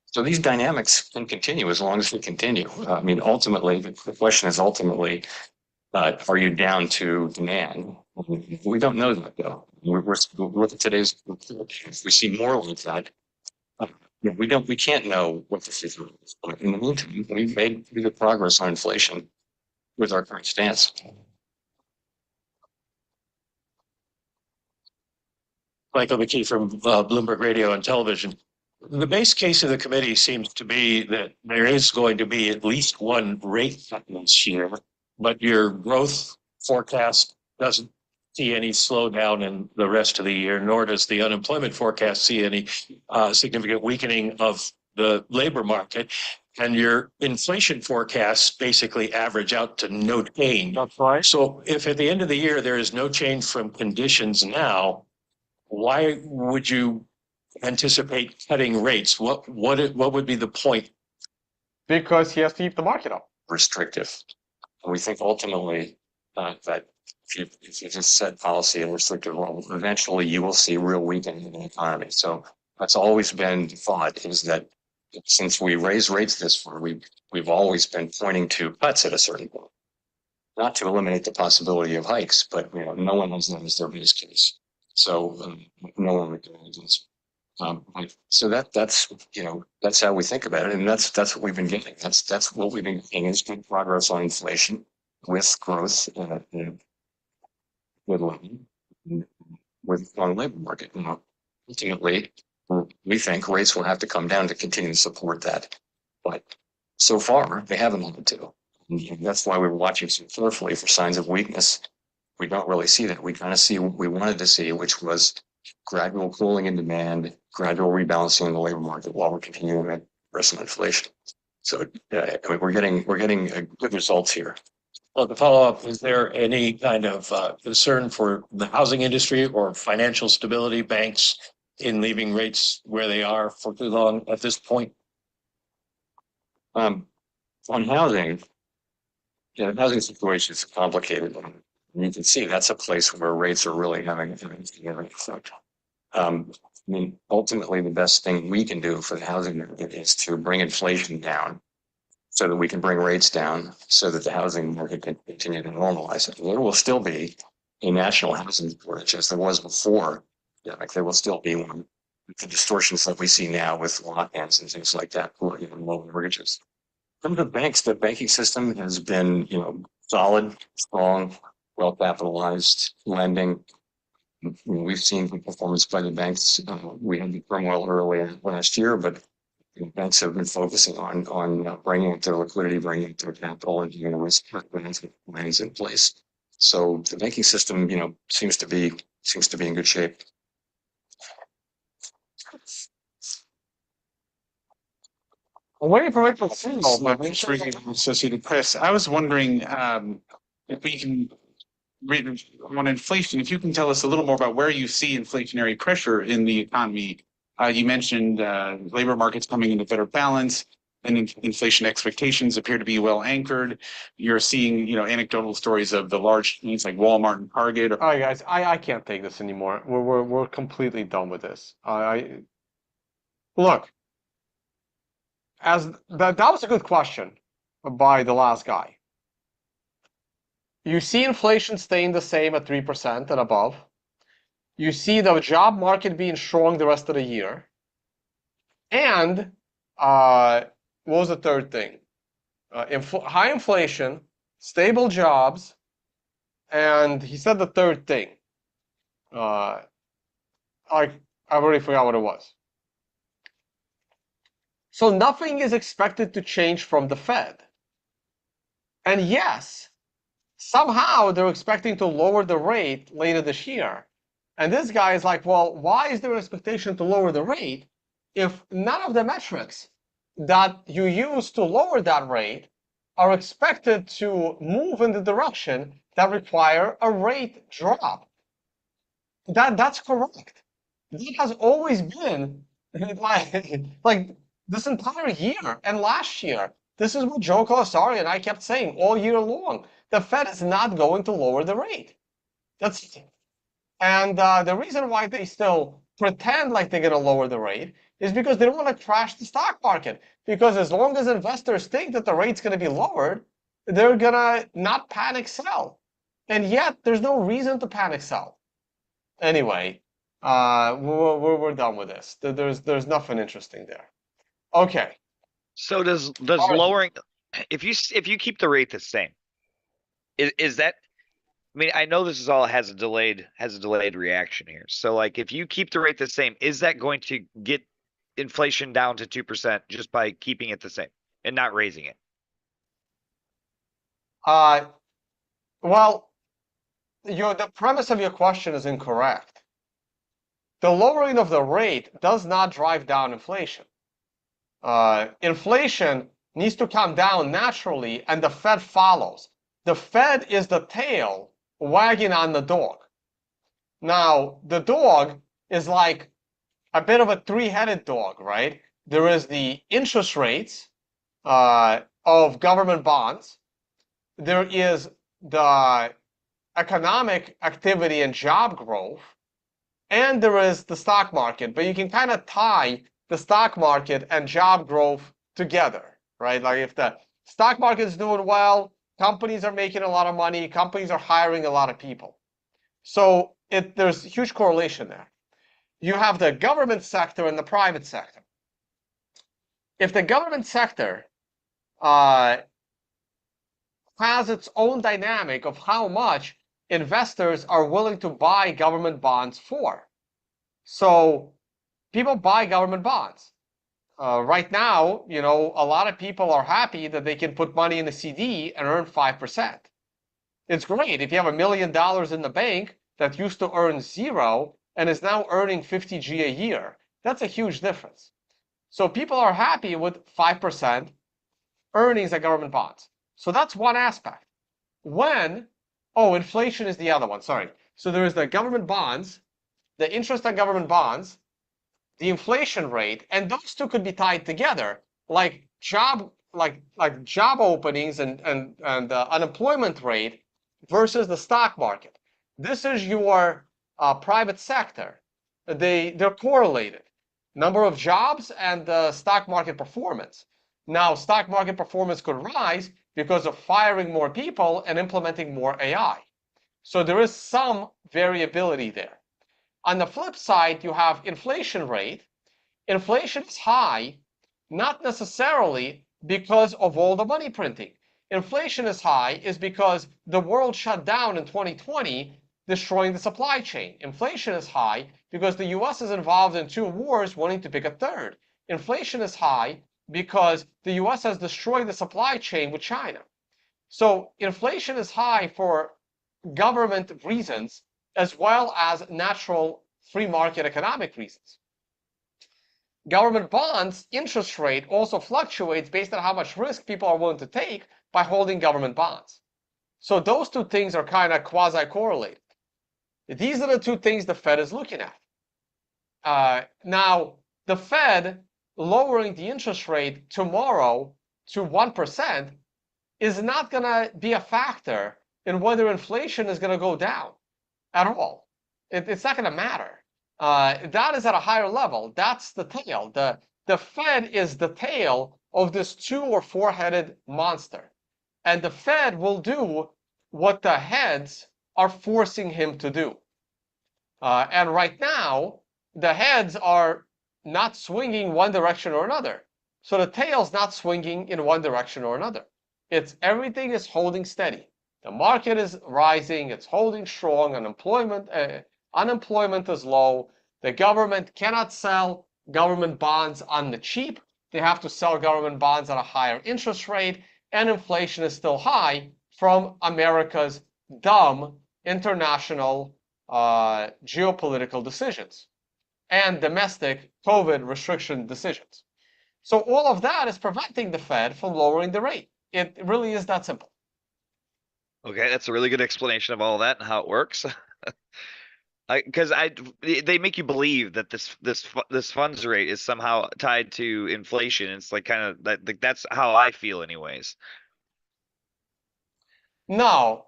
So these dynamics can continue as long as they continue. Ultimately, the question is are you down to demand? We don't know that though. We're look at today's report. If we see more like that, we can't know what the future is. But in the meantime, we've made pretty good progress on inflation with our current stance. Michael McKee from Bloomberg Radio and Television. The base case of the committee seems to be that there is going to be at least one rate cut this year, but your growth forecast doesn't see any slowdown in the rest of the year, nor does the unemployment forecast see any significant weakening of the labor market. And your inflation forecasts basically average out to no change. That's right. So if at the end of the year there is no change from conditions now, why would you anticipate cutting rates? What would be the point? Because he has to keep the market up. Restrictive. And we think ultimately that if you just set policy at a restrictive level, eventually you will see real weakening in the economy. So that's always been the thought, is that since we raised rates this far, we've always been pointing to cuts at a certain point. Not to eliminate the possibility of hikes, but no one has that as their base case. So no one would do this. So that's how we think about it, and that's what we've been getting. That's what we've been getting is good progress on inflation with growth with on the labor market. Ultimately, we think rates will have to come down to continue to support that. But so far, they haven't wanted to. And that's why we were watching so carefully for signs of weakness. We don't really see that. We kind of see what we wanted to see, which was gradual cooling in demand, gradual rebalancing in the labor market while we're continuing at aggressive inflation. So I mean, we're getting good results here. Well, to follow up, is there any kind of concern for the housing industry or financial stability banks in leaving rates where they are for too long at this point? On housing, the housing situation is complicated. And you can see that's a place where rates are really having a significant effect. I mean, ultimately, the best thing we can do for the housing market is to bring inflation down so that we can bring rates down so that the housing market can continue to normalize. There will still be a national housing shortage as there was before. Yeah, like there will still be one. The distortions that we see now with lock-ins and things like that, or even low mortgages. From the banks, the banking system has been, solid, strong, well-capitalized lending. We've seen good performance by the banks. We had the turmoil early last year, but banks have been focusing on bringing up their liquidity, bringing up their capital, and risk management plans in place. So the banking system, seems to be in good shape. I'm waiting for April Fool's, but Thanks for the Associated Press. I was wondering if we can read on inflation, if you can tell us a little more about where you see inflationary pressure in the economy. You mentioned labor markets coming into better balance, and inflation expectations appear to be well anchored. You're seeing, anecdotal stories of the large chains like Walmart and Target. All right, guys, I can't take this anymore. We're completely done with this. Look, that was a good question by the last guy. You see inflation staying the same at 3% and above. You see the job market being strong the rest of the year. And what was the third thing? High inflation, stable jobs, and he said the third thing. I already forgot what it was. So nothing is expected to change from the Fed. And yes, somehow they're expecting to lower the rate later this year. And this guy is like, well, why is there an expectation to lower the rate if none of the metrics that you use to lower that rate are expected to move in the direction that require a rate drop? That's correct. That has always been like this entire year and last year. This is what Joe Colasari and I kept saying all year long. The Fed is not going to lower the rate. And the reason why they still pretend like they're going to lower the rate is because they don't want to crash the stock market. Because as long as investors think that the rate's going to be lowered, they're going to not panic sell. And yet there's no reason to panic sell. Anyway, we're done with this. There's nothing interesting there. Okay. So does lowering, if you keep the rate the same, is that, I mean, I know this is all has a delayed reaction here. So like if you keep the rate the same, is that going to get inflation down to 2% just by keeping it the same and not raising it? Well, the premise of your question is incorrect. The lowering of the rate does not drive down inflation. Inflation needs to come down naturally, and the Fed follows. The Fed is the tail wagging on the dog. Now, the dog is like a bit of a three-headed dog, right? There is the interest rates of government bonds. There is the economic activity and job growth. And there is the stock market. But you can kind of tie the stock market and job growth together, right? Like if the stock market is doing well, companies are making a lot of money, companies are hiring a lot of people. So there's huge correlation there. You have the government sector and the private sector. If the government sector has its own dynamic of how much investors are willing to buy government bonds for. So people buy government bonds. Right now, you know, a lot of people are happy that they can put money in a CD and earn 5%. It's great if you have $1 million in the bank that used to earn 0 and is now earning 50 G a year. That's a huge difference. So people are happy with 5% earnings at government bonds. So that's one aspect. Inflation is the other one, sorry. So there is the government bonds, the interest on government bonds, the inflation rate, and those two could be tied together, like job openings and unemployment rate versus the stock market. This is your private sector. They're correlated. Number of jobs and the stock market performance. Now, stock market performance could rise because of firing more people and implementing more AI. So there is some variability there. On the flip side, you have inflation rate. Inflation is high, not necessarily because of all the money printing. Inflation is high is because the world shut down in 2020, destroying the supply chain. Inflation is high because the US is involved in 2 wars, wanting to pick a third. Inflation is high because the US has destroyed the supply chain with China. So inflation is high for government reasons as well as natural free market economic reasons. Government bonds interest rate also fluctuates based on how much risk people are willing to take by holding government bonds. So those 2 things are kind of quasi-correlated. These are the 2 things the Fed is looking at. Now, the Fed lowering the interest rate tomorrow to 1% is not going to be a factor in whether inflation is going to go down at all. It's not going to matter. That is at a higher level. That's the tail. The Fed is the tail of this 2 or 4-headed monster. And the Fed will do what the heads are forcing him to do. And right now, the heads are not swinging one direction or another. So the tail's not swinging in one direction or another. Everything is holding steady. The market is rising. It's holding strong. Unemployment is low. The government cannot sell government bonds on the cheap. They have to sell government bonds at a higher interest rate. And inflation is still high from America's dumb international geopolitical decisions and domestic COVID restriction decisions. So all of that is preventing the Fed from lowering the rate. It really is that simple. Okay, that's a really good explanation of all that and how it works. Because they make you believe that this funds rate is somehow tied to inflation. It's like kind of that's how I feel, anyways. No,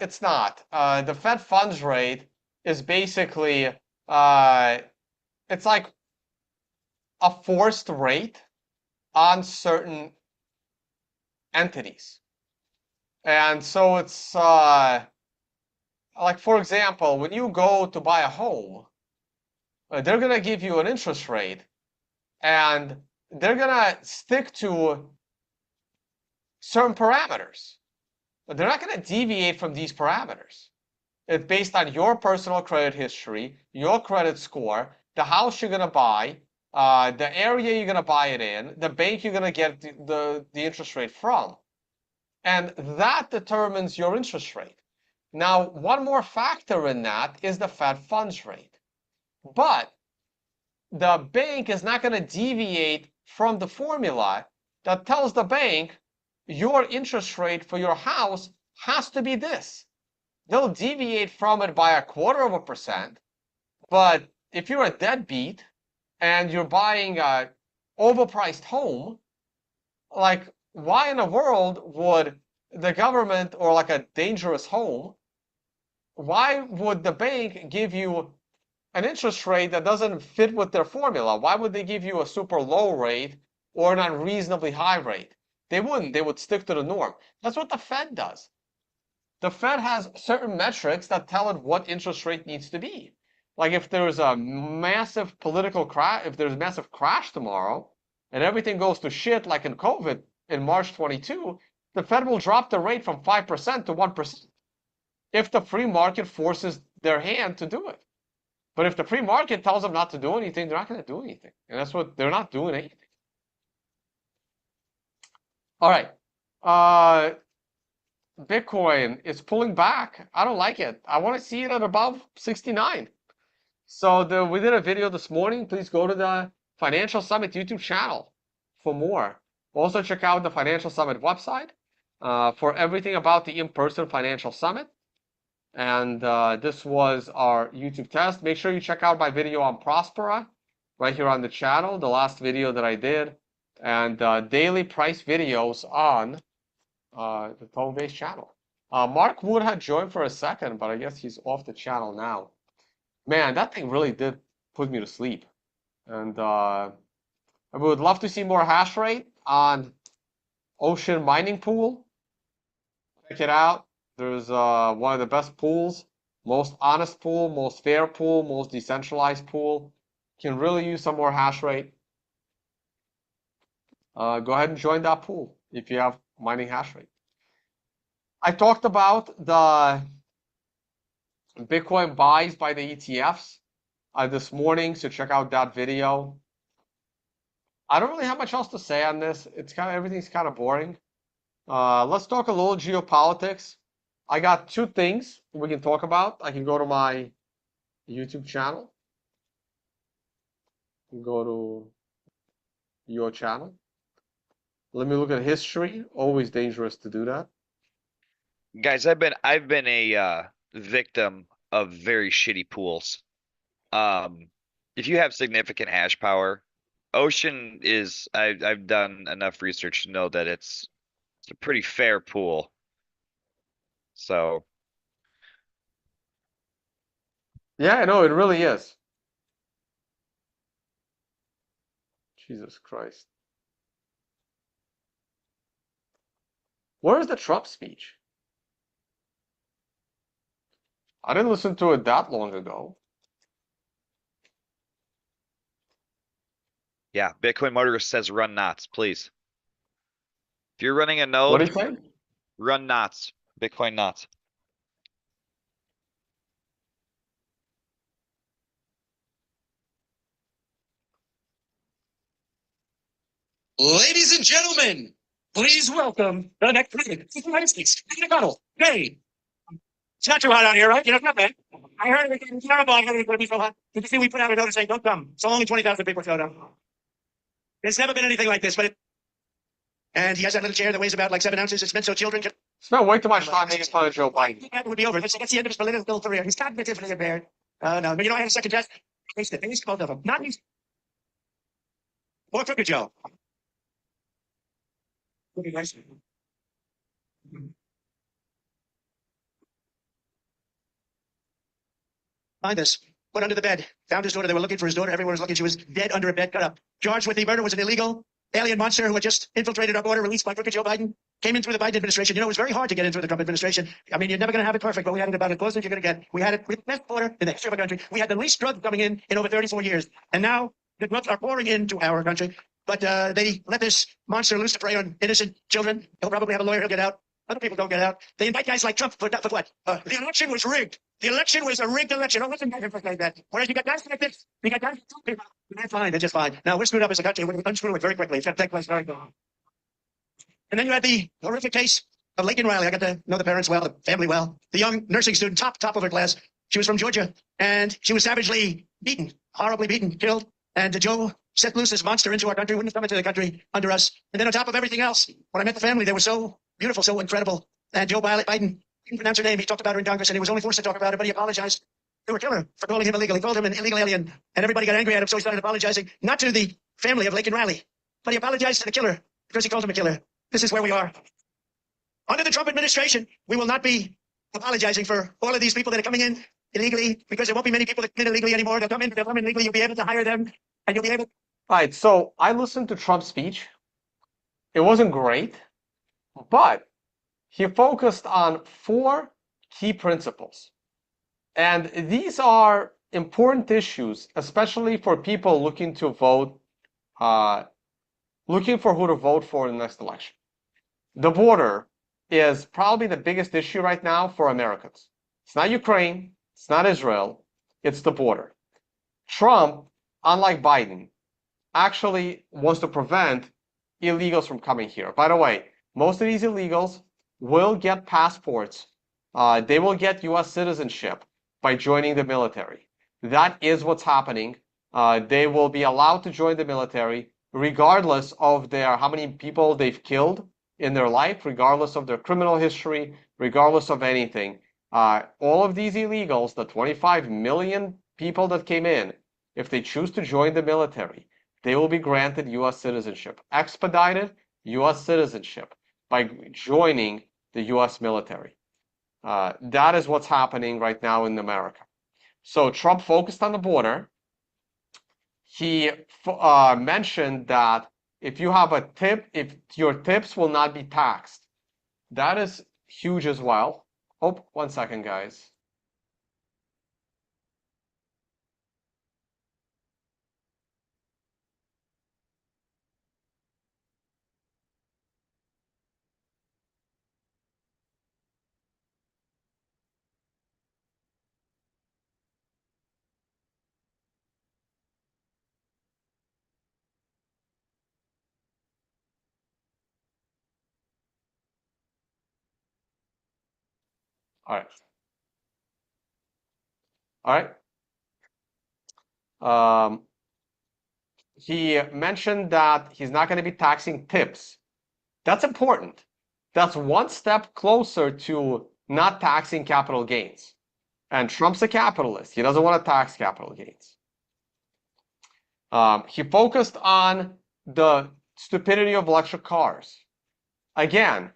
it's not. The Fed funds rate is basically it's like a forced rate on certain entities. And so it's like, for example, when you go to buy a home, they're going to give you an interest rate and they're going to stick to certain parameters. But they're not going to deviate from these parameters. It's based on your personal credit history, your credit score, the house you're going to buy, the area you're going to buy it in, the bank you're going to get the interest rate from. And that determines your interest rate. Now, one more factor in that is the Fed funds rate. But the bank is not going to deviate from the formula that tells the bank your interest rate for your house has to be this. They'll deviate from it by 0.25%. But if you're a deadbeat and you're buying an overpriced home, like, why in the world would the government, or like a dangerous home, why would the bank give you an interest rate that doesn't fit with their formula? Why would they give you a super low rate or an unreasonably high rate? They wouldn't. They would stick to the norm. That's what the Fed does. The Fed has certain metrics that tell it what interest rate needs to be. Like if there's a massive political crash, if there's a massive crash tomorrow and everything goes to shit like in COVID in March 22, the Fed will drop the rate from 5% to 1% if the free market forces their hand to do it. But if the free market tells them not to do anything, they're not going to do anything. And that's what they're not doing anything. All right. Uh, Bitcoin is pulling back. I don't like it. I want to see it at above 69. So we did a video this morning. Please go to the Financial Summit YouTube channel for more. Also check out the Financial Summit website for everything about the in-person Financial Summit. And this was our YouTube test. Make sure you check out my video on Prospera right here on the channel, the last video that I did, and daily price videos on the Tone Vays channel. Mark Wood had joined for a second, but I guess he's off the channel now. Man, that thing really did put me to sleep. And I would love to see more hash rate on Ocean Mining Pool. Check it out. There's one of the best pools, most honest pool, most fair pool, most decentralized pool. Can really use some more hash rate. Go ahead and join that pool if you have mining hash rate. I talked about the Bitcoin buys by the ETFs this morning, so check out that video. I don't really have much else to say on this. It's kind of everything's kind of boring. Let's talk a little geopolitics. I got two things we can talk about. I can go to my YouTube channel. Go to your channel. Let me look at history. Always dangerous to do that. Guys, I've been a victim of very shitty pools. If you have significant hash power, Ocean is I've done enough research to know that it's a pretty fair pool. So yeah, I know it really is. Jesus Christ. Where is the Trump speech? I didn't listen to it that long ago. yeah, Bitcoin Motorist says run knots, please. If you're running a What do node, you say? run knots, Bitcoin knots. Ladies and gentlemen, please welcome the next president of the United States, McDonald. Hey, it's not too hot out here, right? You know, it's not bad. I heard it was terrible. I heard it was going to be so hot. Did you see we put out a notice saying, don't come? So only 20,000 people showed up. There's never been anything like this, and he has that little chair that weighs about like 7 ounces. It's meant so children can. Spent way too much time making fun of Joe Biden. That would be over. That's the end of his political career. He's cognitively impaired. No, but you know, I had a second test. I faced both of them. Not these. Or Crooked Joe. Okay, nice. Find this. Put under the bed. Found his daughter. They were looking for his daughter. Everyone was looking. She was dead under a bed, cut up. Charged with the murder, was an illegal alien monster who had just infiltrated our border, released by Crooked Joe Biden. Came in through the Biden administration. You know, it was very hard to get in through the Trump administration. I mean, you're never going to have it perfect, but we had it about as close as you're going to get. We had it with the best border in the history of our country. We had the least drugs coming in over 34 years. And now the drugs are pouring into our country. But they let this monster loose to prey on innocent children. He'll probably have a lawyer. He'll get out. Other people don't get out. They invite guys like Trump for what? The election was rigged. The election was a rigged election. Oh, listen, guys like that. Whereas you got guys like this, you got guys like people. They're fine. They're just fine. Now we're screwed up as a country. We're unscrew it very quickly. It's going to take place very quickly. And then you had the horrific case of Laken Riley. I got to know the parents well, the family well. The young nursing student, top of her class. She was from Georgia, and she was savagely beaten, horribly beaten, killed. And Joe set loose this monster into our country, wouldn't have come into the country under us. And then on top of everything else, when I met the family, they were so beautiful, so incredible. And Joe Biden didn't pronounce her name. He talked about her in Congress, and he was only forced to talk about it, but he apologized to her killer for calling him illegal. He called him an illegal alien, and everybody got angry at him, so he started apologizing, not to the family of Laken Riley, but he apologized to the killer because he called him a killer. This is where we are. Under the Trump administration, we will not be apologizing for all of these people that are coming in illegally, because there won't be many people that come in illegally anymore. They'll come in illegally. You'll be able to hire them, and you'll be able. All right, so I listened to Trump's speech. It wasn't great, but he focused on 4 key principles. And these are important issues, especially for people looking to vote, looking for who to vote for in the next election. The border is probably the biggest issue right now for Americans. It's not Ukraine, it's not Israel, it's the border. Trump, unlike Biden, actually wants to prevent illegals from coming here. By the way, Most of these illegals will get passports. They will get US citizenship by joining the military. That is what's happening. They will be allowed to join the military regardless of how many people they've killed in their life, regardless of their criminal history, regardless of anything. All of these illegals, the 25 million people that came in, if they choose to join the military, they will be granted US citizenship, expedited US citizenship by joining the US military. That is what's happening right now in America. So Trump focused on the border. He mentioned that if you have a tip, if your tips will not be taxed. That is huge as well. Oh, 1 second, guys. All right. All right. He mentioned that he's not going to be taxing tips. That's important. That's one step closer to not taxing capital gains. And Trump's a capitalist. He doesn't want to tax capital gains. He focused on the stupidity of electric cars. Again,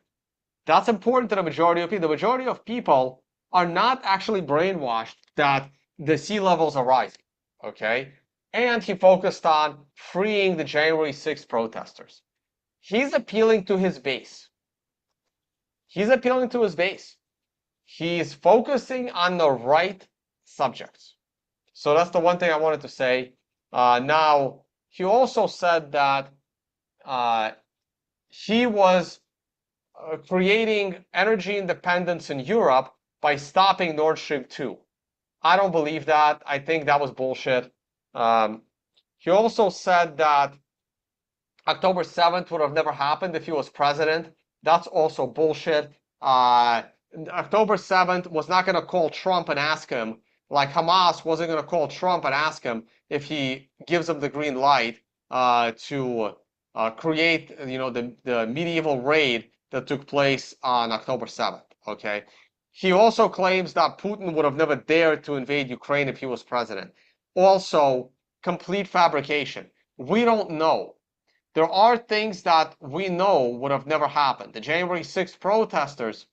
that's important to the majority of people. The majority of people are not actually brainwashed that the sea levels are rising, okay? And he focused on freeing the January 6th protesters. He's appealing to his base. He's appealing to his base. He's focusing on the right subjects. So that's the one thing I wanted to say. Now, he also said that he was creating energy independence in Europe by stopping Nord Stream 2. I don't believe that. I think that was bullshit. He also said that October 7th would have never happened if he was president. That's also bullshit. October 7th was not going to call Trump and ask him, like Hamas wasn't going to call Trump and ask him if he gives them the green light to create, the medieval raid that took place on October 7th, okay? He also claims that Putin would have never dared to invade Ukraine if he was president. Also, complete fabrication. We don't know. There are things that we know would have never happened. The January 6th protesters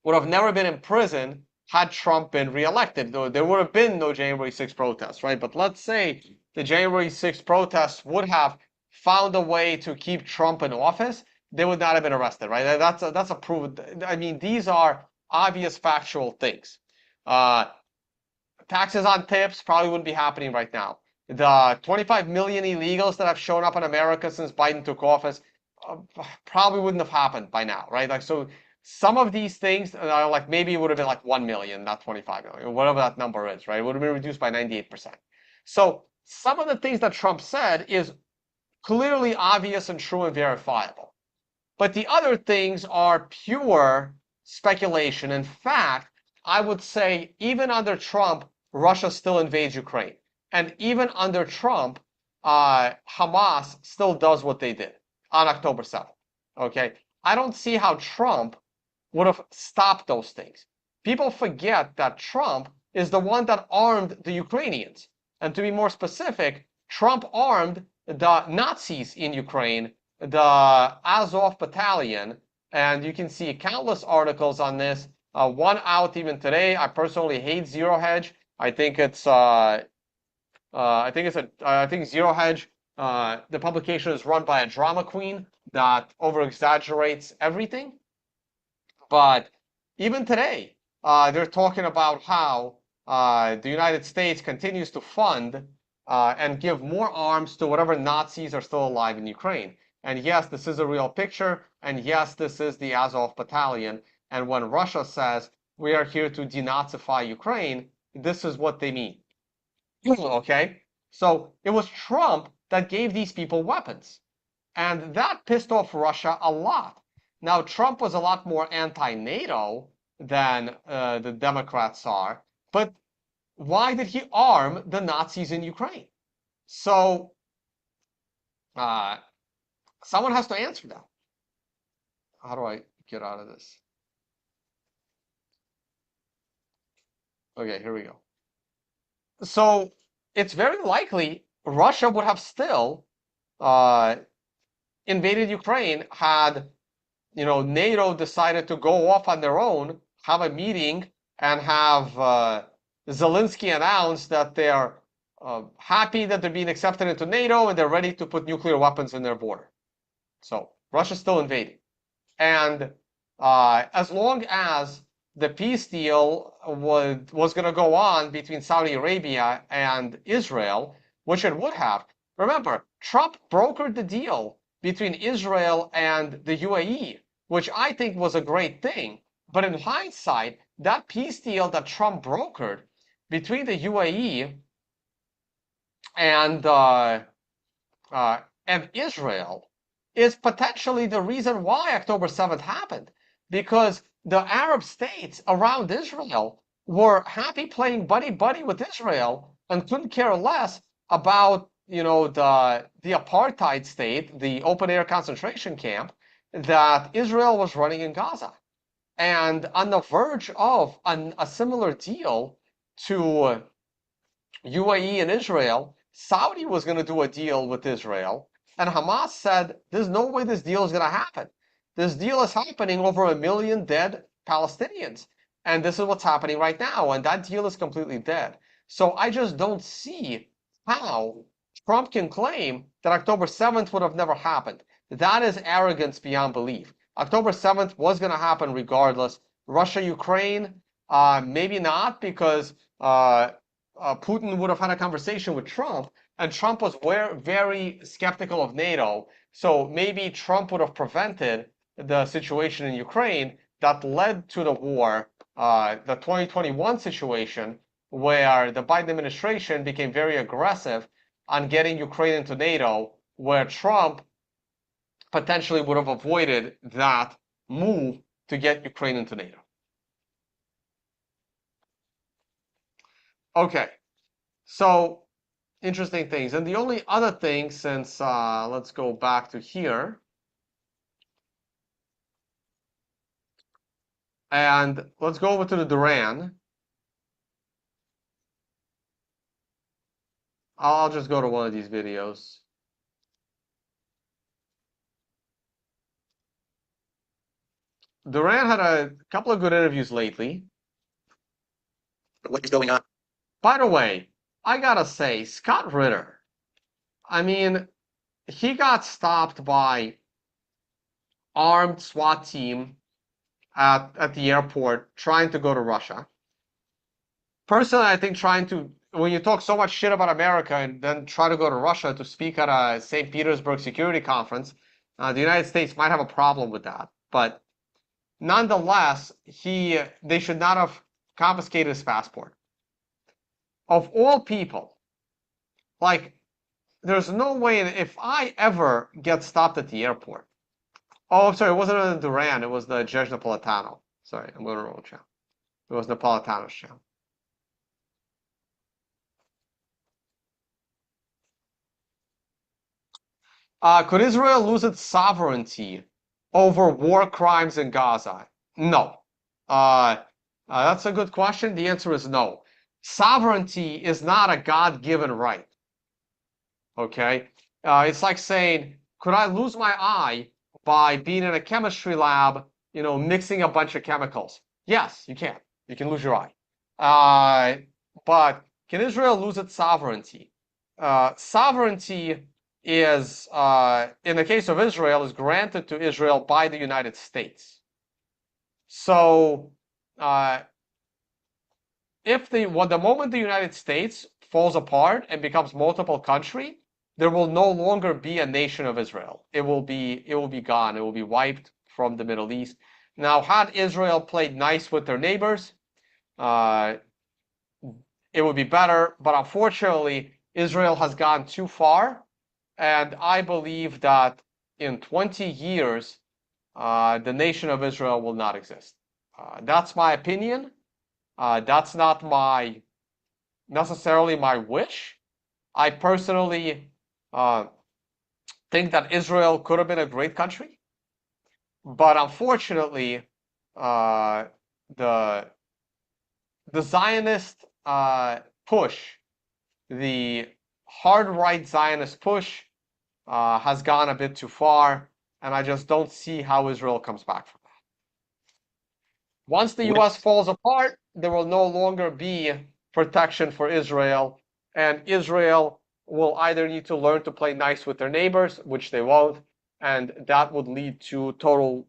would have never been in prison had Trump been reelected. There would have been no January 6th protests, right? But let's say the January 6th protests would have found a way to keep Trump in office, they would not have been arrested, right? That's a proven. I mean, these are obvious factual things. Taxes on tips probably wouldn't be happening right now. The 25 million illegals that have shown up in America since Biden took office probably wouldn't have happened by now, right? Like, so some of these things, like maybe it would have been like 1 million, not 25 million, whatever that number is, right? It would have been reduced by 98%. So some of the things that Trump said is clearly obvious and true and verifiable. But the other things are pure speculation. In fact, I would say even under Trump, Russia still invades Ukraine. And even under Trump, Hamas still does what they did on October 7th. Okay? I don't see how Trump would have stopped those things. People forget that Trump is the one that armed the Ukrainians. And to be more specific, Trump armed the Nazis in Ukraine, the Azov battalion, and you can see countless articles on this. One out even today. I personally hate Zero Hedge. I think Zero Hedge. The publication is run by a drama queen that over exaggerates everything. But even today, they're talking about how the United States continues to fund and give more arms to whatever Nazis are still alive in Ukraine. And yes, this is a real picture. And yes, this is the Azov battalion. And when Russia says, we are here to denazify Ukraine, this is what they mean. Okay? So it was Trump that gave these people weapons. And that pissed off Russia a lot. Now, Trump was a lot more anti-NATO than the Democrats are, but why did he arm the Nazis in Ukraine? So someone has to answer that. How do I get out of this? Okay, here we go. So it's very likely Russia would have still invaded Ukraine had, NATO decided to go off on their own, have a meeting, and have Zelensky announce that they're happy that they're being accepted into NATO and they're ready to put nuclear weapons in their border. So Russia's still invading. And as long as the peace deal was going to go on between Saudi Arabia and Israel, which it would have. Remember, Trump brokered the deal between Israel and the UAE, which I think was a great thing. But in hindsight, that peace deal that Trump brokered between the UAE and Israel is potentially the reason why October 7th happened, because the Arab states around Israel were happy playing buddy-buddy with Israel and couldn't care less about, the apartheid state, the open-air concentration camp that Israel was running in Gaza. And on the verge of a similar deal to UAE and Israel, Saudi was going to do a deal with Israel, and Hamas said, there's no way this deal is going to happen. This deal is happening over 1 million dead Palestinians. And this is what's happening right now. And that deal is completely dead. So I just don't see how Trump can claim that October 7th would have never happened. That is arrogance beyond belief. October 7th was going to happen regardless. Russia, Ukraine, maybe not, because Putin would have had a conversation with Trump, and Trump was very skeptical of NATO. So maybe Trump would have prevented the situation in Ukraine that led to the war, the 2021 situation, where the Biden administration became very aggressive on getting Ukraine into NATO, where Trump potentially would have avoided that move to get Ukraine into NATO. Okay, so interesting things. And the only other thing, since let's go back to here. And let's go over to the Duran. I'll just go to one of these videos. Duran had a couple of good interviews lately. What is going on? By the way, I gotta say, Scott Ritter, I mean, he got stopped by armed SWAT team at the airport trying to go to Russia. Personally, I think when you talk so much shit about America and then try to go to Russia to speak at a St. Petersburg security conference, the United States might have a problem with that. But nonetheless, they should not have confiscated his passport. Of all people, like, there's no way, if I ever get stopped at the airport. Oh, I'm sorry, it wasn't the Duran, it was the Judge Napolitano. Sorry, I'm going to the wrong channel. It was Napolitano's channel. Could Israel lose its sovereignty over war crimes in Gaza? No. That's a good question. The answer is no. Sovereignty is not a God-given right. Okay? It's like saying, could I lose my eye by being in a chemistry lab, mixing a bunch of chemicals? Yes, you can. You can lose your eye. But can Israel lose its sovereignty? Sovereignty is, in the case of Israel, is granted to Israel by the United States. So, the moment the United States falls apart and becomes multiple country, there will no longer be a nation of Israel. It will be gone. It will be wiped from the Middle East. Now, had Israel played nice with their neighbors, it would be better. But unfortunately, Israel has gone too far. And I believe that in 20 years, the nation of Israel will not exist. That's my opinion. That's not necessarily my wish. I personally think that Israel could have been a great country, but unfortunately, the Zionist push, the hard right Zionist push, has gone a bit too far, and I just don't see how Israel comes back from that. Once the U.S. falls apart, there will no longer be protection for Israel, and Israel will either need to learn to play nice with their neighbors, which they won't, and that would lead to total,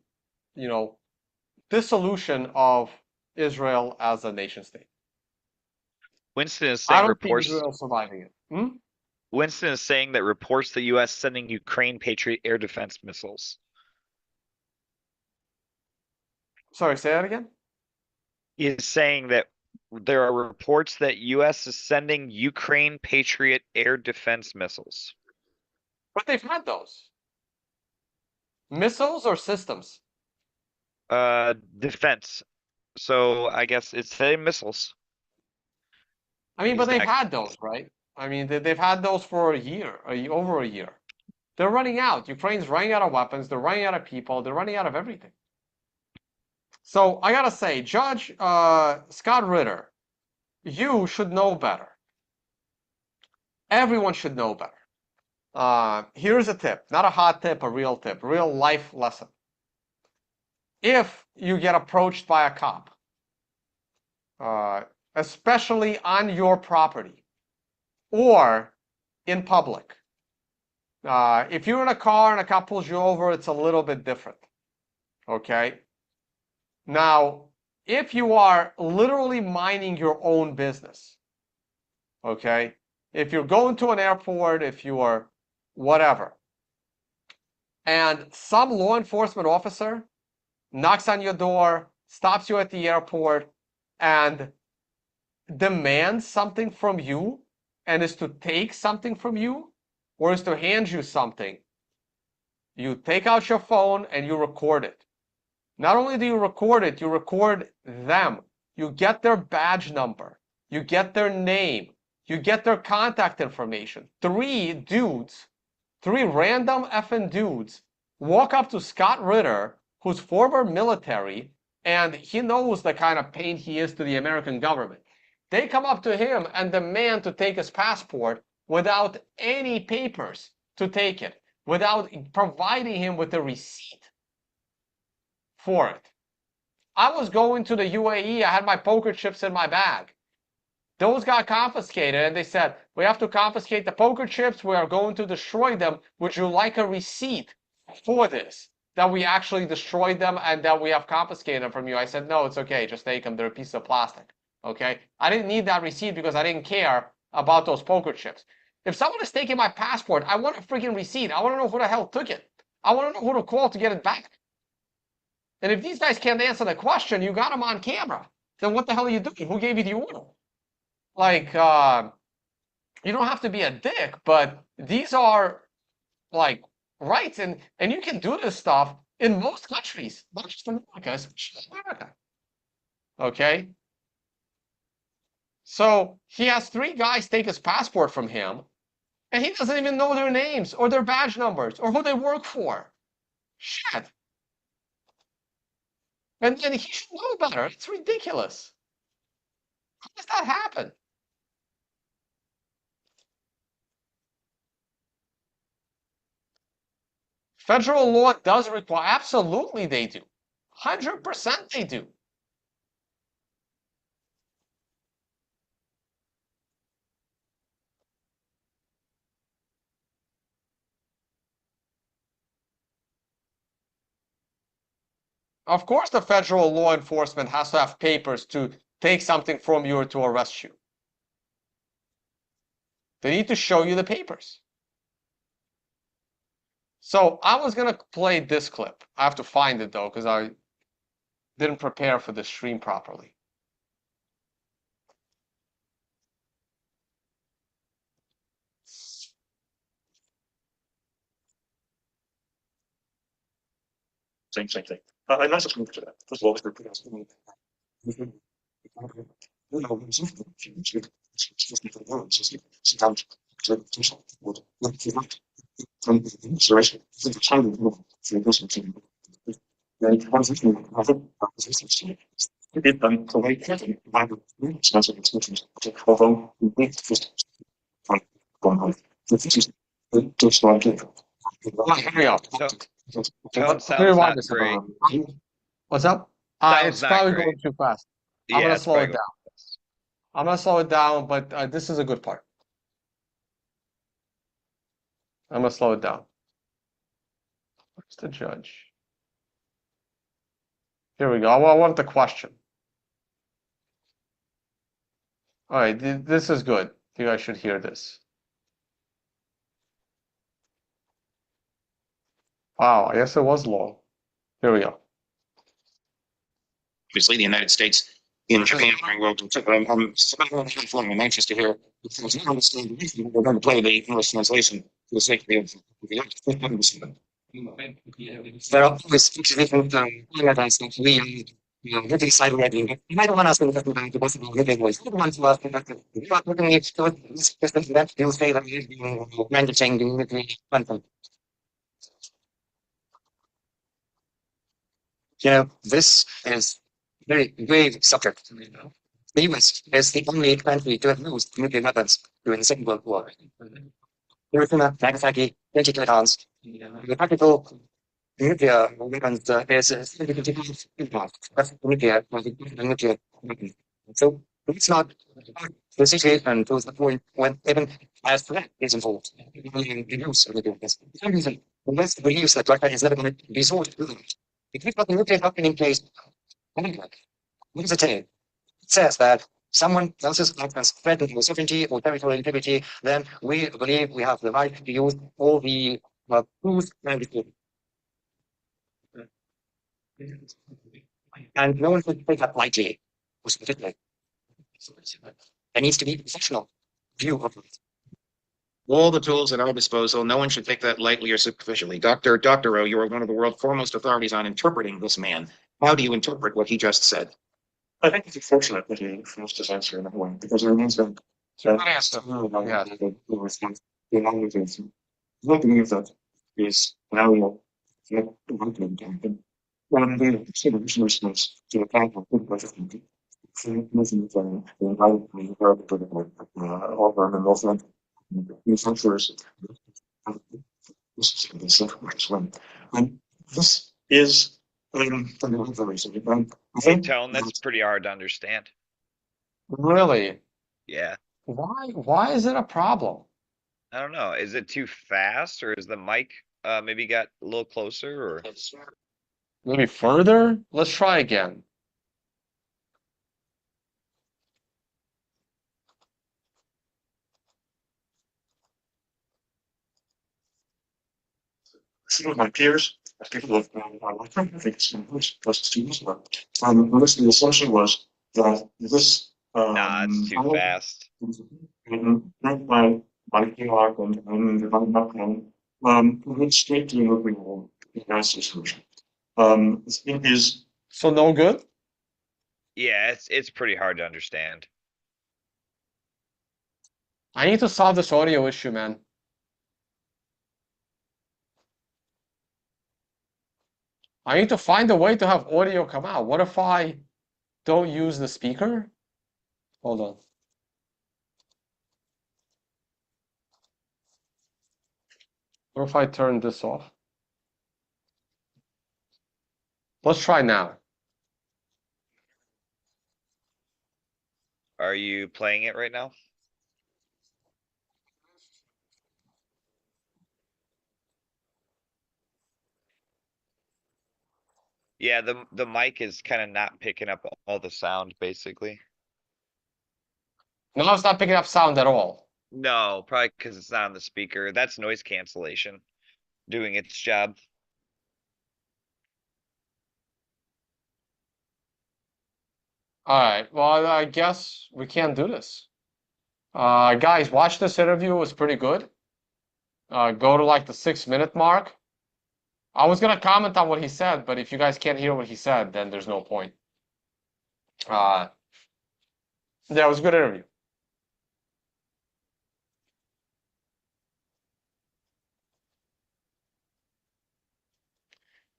dissolution of Israel as a nation state. Winston is I saying don't see reports. Israel surviving it. Winston is saying that reports the U.S. sending Ukraine Patriot air defense missiles. Sorry, say that again? He is saying that there are reports that U.S. is sending Ukraine Patriot air defense missiles. But they've had those. Missiles or systems? Defense. So I guess it's saying missiles. I mean, but He's they've not- had those, right? I mean, they've had those for a year, over a year. They're running out. Ukraine's running out of weapons. They're running out of people. They're running out of everything. So I gotta say, Judge Scott Ritter, you should know better. Everyone should know better. Here's a tip, not a hot tip, a real tip, real life lesson. If you get approached by a cop, especially on your property or in public, if you're in a car and a cop pulls you over, it's a little bit different. Okay? Now, if you are literally minding your own business, okay? If you're going to an airport, if you are whatever, and some law enforcement officer knocks on your door, stops you at the airport, and demands something from you, and is to take something from you, or is to hand you something, you take out your phone and you record it. Not only do you record it, you record them. You get their badge number. You get their name. You get their contact information. Three random effing dudes, walk up to Scott Ritter, who's former military, and he knows the kind of pain he is to the American government. They come up to him and demand to take his passport without any papers to take it, without providing him with a receipt for it. I was going to the UAE. I had my poker chips in my bag. Those got confiscated, and they said, we have to confiscate the poker chips. We are going to destroy them. Would you like a receipt for this? That we actually destroyed them and that we have confiscated them from you. I said, no, it's okay. Just take them. They're a piece of plastic. Okay? I didn't need that receipt because I didn't care about those poker chips. If someone is taking my passport, I want a freaking receipt. I want to know who the hell took it. I want to know who to call to get it back. And if these guys can't answer the question, you got them on camera. Then what the hell are you doing? Who gave you the order? Like, you don't have to be a dick, but these are like rights, and you can do this stuff in most countries, not just America, especially America. Okay? So he has three guys take his passport from him, and he doesn't even know their names or their badge numbers or who they work for. Shit. And he should know better. It's ridiculous. How does that happen? Federal law does require, absolutely they do. 100% they do. Of course, the federal law enforcement has to have papers to take something from you or to arrest you. They need to show you the papers. So I was going to play this clip. I have to find it, though, because I didn't prepare for the stream properly. same thing. And let's just move to that. First of all, Hurry up. Tone sounds Rewind not this a great. bit. What's up? Sounds It's not probably great. going too fast. I'm Yeah, gonna it's slow it probably down. I'm gonna slow it down, but this is a good part. I'm gonna slow it down. Where's the judge? Here we go. I want the question. All right, this is good. You guys should hear this. Wow, I guess it was long. Here we go. Obviously, the United States in Japan during World War II. I'm anxious to hear. Because I understand we're going to play the English translation for the sake of the. There are always different elements that we get excited about. You might want to ask about the possible living voice. You want to ask about the looking at this that you'll say that you're managing the content. This is very grave subject. The US is the only country to have used nuclear weapons during the Second World War. Hiroshima, Nagasaki, 20 kilotons. The practical nuclear weapons is significantly impact. That's nuclear weapon. So it's not the situation to the point when even as threat is involved in the use of nuclear weapons. For some reason, the West believes that Russia is never going to resort to them. If we've got the nuclear weapon in place, what does it say? It says that someone else's actions threaten your sovereignty or territorial integrity, then we believe we have the right to use all the tools and and no one should take that lightly or specifically. There needs to be a professional view of it. All the tools at our disposal. No one should take that lightly or superficially. Dr. O, you are one of the world's foremost authorities on interpreting this man. How do you interpret what he just said? I think it's fortunate that he forced his answer in that way because it means that. Good answer. Yeah. I believe that is now one of the solutions to the problem of the and this is the reason. Hey, Tone, that's pretty hard to understand. Really? Yeah. Why is it a problem? I don't know. Is it too fast or is the mic maybe got a little closer or Maybe further? Let's try again. Some of my peers, people of I think it's plus students, but the assumption was that this nah, it's too fast. by Clark and went straight to the nuclear disaster solution. It is So no good? Yeah, it's pretty hard to understand. I need to solve this audio issue, man. I need to find a way to have audio come out. What if I don't use the speaker? Hold on. What if I turn this off? Let's try now. Are you playing it right now? Yeah, the mic is kind of not picking up all the sound, basically. Now it's not picking up sound at all. No, probably because it's not on the speaker. That's noise cancellation doing its job. All right. Well, I guess we can't do this. Guys, watch this interview. It was pretty good. Go to like the 6-minute mark. I was gonna comment on what he said, but if you guys can't hear what he said, then there's no point. Yeah, it was a good interview.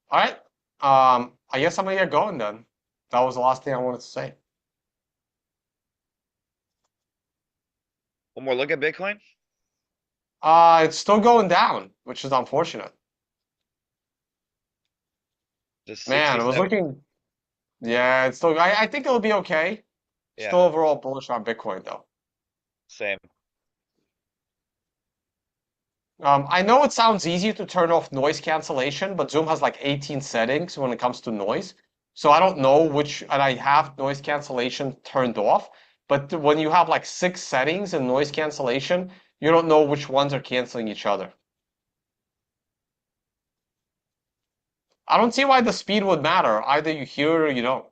All right. I guess I'm gonna get going then. That was the last thing I wanted to say. One more look at Bitcoin. It's still going down, which is unfortunate. Just Man, it was 67. looking. Yeah, it's still. I think it'll be okay. Yeah. Still overall bullish on Bitcoin though. Same. I know it sounds easy to turn off noise cancellation, but Zoom has like 18 settings when it comes to noise. So I don't know which, and I have noise cancellation turned off. But when you have like 6 settings in noise cancellation, you don't know which ones are canceling each other. I don't see why the speed would matter. Either you hear it or you don't.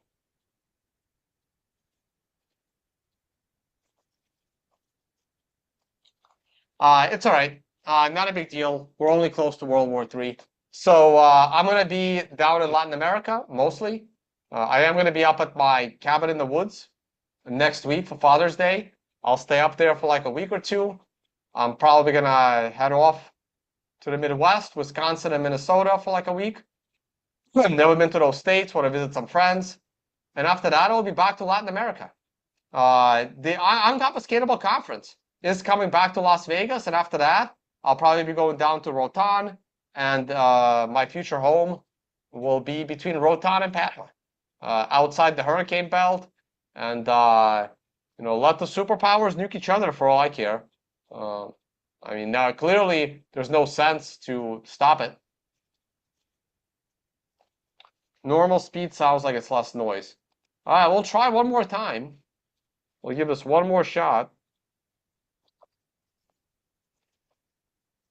It's all right. Not a big deal. We're only close to World War III. So I'm going to be down in Latin America, mostly. I am going to be up at my cabin in the woods next week for Father's Day. I'll stay up there for like a week or two. I'm probably going to head off to the Midwest, Wisconsin and Minnesota for like a week. I've never been to those states. Want to visit some friends. And after that, I'll be back to Latin America. The Unconfiscatable Conference is coming back to Las Vegas, and after that, I'll probably be going down to Rotan, and my future home will be between Rotan and Patna, outside the hurricane belt, and let the superpowers nuke each other for all I care. I mean, now clearly there's no sense to stop it. Normal speed sounds like it's less noise. All right, we'll try one more time. We'll give this one more shot.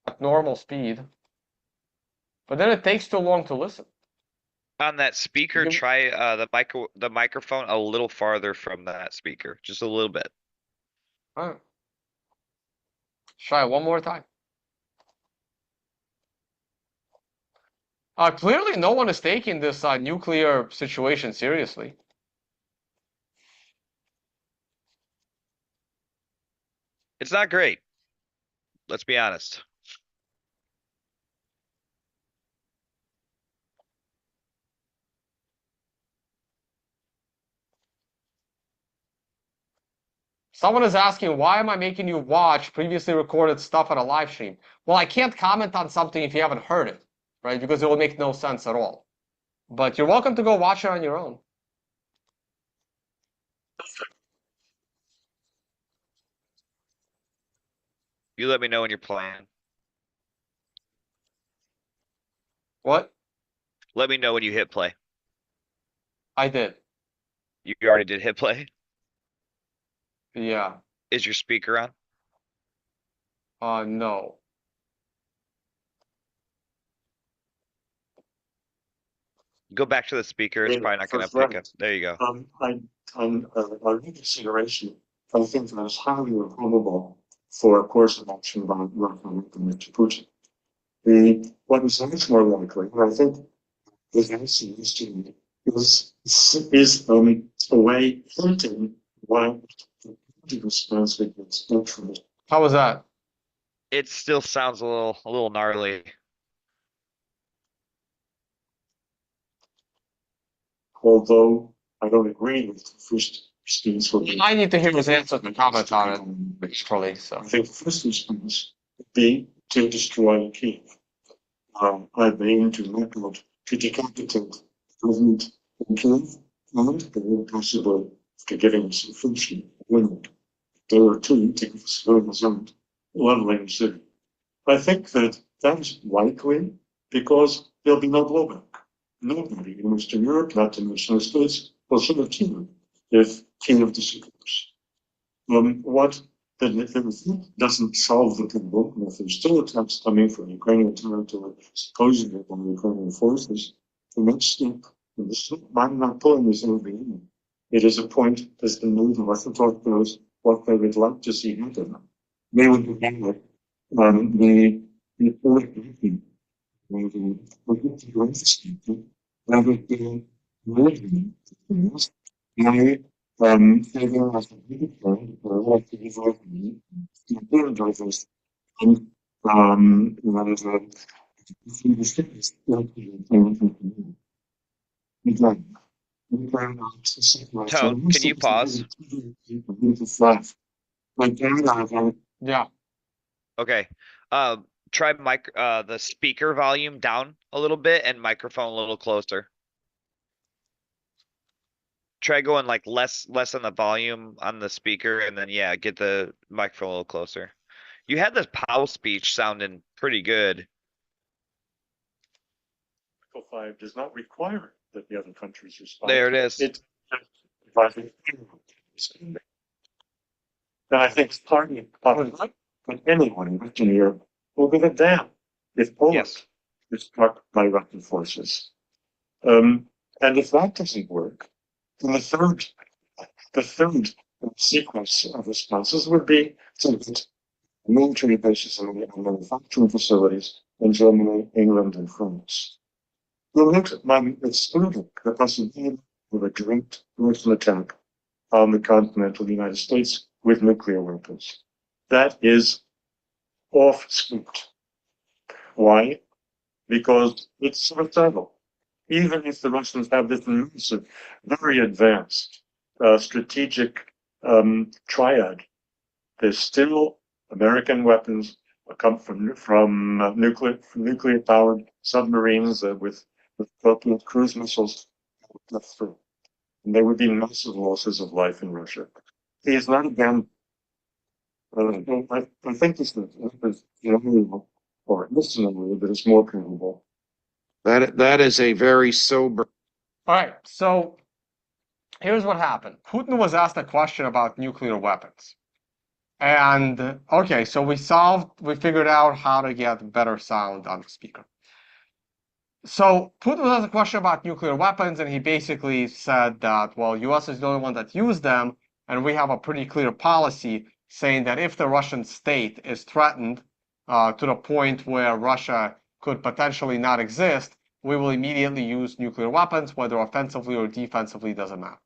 At normal speed. But then it takes too long to listen. On that speaker, Give- try the microphone a little farther from that speaker, just a little bit. All right. Try it one more time. Clearly, no one is taking this nuclear situation seriously. It's not great. Let's be honest. Someone is asking, why am I making you watch previously recorded stuff on a live stream? Well, I can't comment on something if you haven't heard it, right? Because it will make no sense at all. But you're welcome to go watch it on your own. You let me know when you're playing. What? Let me know when you hit play. I did. You already did hit play? Yeah. Is your speaker on? No. Go back to the speaker. It's probably not going to pick up. There you go. On reconsideration, I think that is highly improbable for a course of action by Russia to Putin. What is much more likely, and I think the answer is to me, is a way hinting why the response against naturally. How was that? It still sounds a little gnarly. Although I don't agree with the first response. I need to hear his answer and comment on it, basically. So I think the first response would be to destroy Kiev. I aim to knock out, to decapitate government in Kiev, and the whole possible to giving us a function winning. There are two things civilians and leveling the city. I think that is likely because there'll be no blowback. Nobody in Western Europe, not the national states, will sort of Kiev if Kiev disappears. What the doesn't solve the problem. If there's still attacks coming from Ukrainian territory, supposedly from Ukrainian forces, the next step, and this, I'm not pulling this over the end. It is a point that's been moved, and Russian talk those what they would like to see happen. They would begin with the Tone, can you pause? Yeah. Okay. Try the speaker volume down a little bit and microphone a little closer. Try going like less on the volume on the speaker, and then yeah, get the microphone a little closer. You had this Powell speech sounding pretty good. Article 5 does not require that the other countries respond. There it is. It and I think starting with anyone in Western Europe will give a damn if Poland Yes. is struck by Russian forces. And if that doesn't work, then the third sequence of responses would be to get military bases and manufacturing facilities in Germany, England, and France. We'll look at excluding the possibility of a direct Russian attack on the continental United States with nuclear weapons. That is off script. Why? Because it's suicidal. Even if the Russians have this massive, very advanced strategic triad, there's still American weapons come from nuclear powered submarines with appropriate cruise missiles. That's true. And there would be massive losses of life in Russia. He is not again. I think this is or listenable, but it's more probable. That is a very sober. All right. So here's what happened. Putin was asked a question about nuclear weapons. And okay, so we figured out how to get better sound on the speaker. So Putin was asked a question about nuclear weapons, and he basically said that, well, US is the only one that used them, and we have a pretty clear policy saying that if the Russian state is threatened to the point where Russia could potentially not exist, we will immediately use nuclear weapons, whether offensively or defensively, doesn't matter.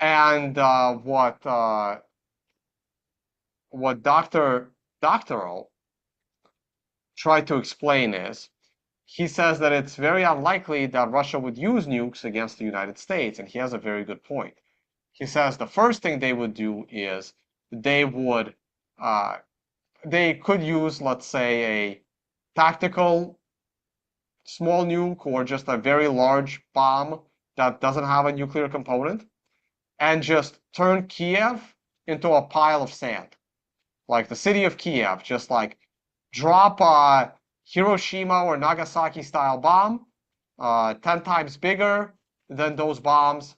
And what Dr. Doctoral tried to explain is, he says that it's very unlikely that Russia would use nukes against the United States, and he has a very good point. He says the first thing they would do is they could use, let's say, a tactical small nuke or just a very large bomb that doesn't have a nuclear component, and just turn Kiev into a pile of sand. Like the city of Kiev, just like drop a Hiroshima or Nagasaki style bomb, 10 times bigger than those bombs.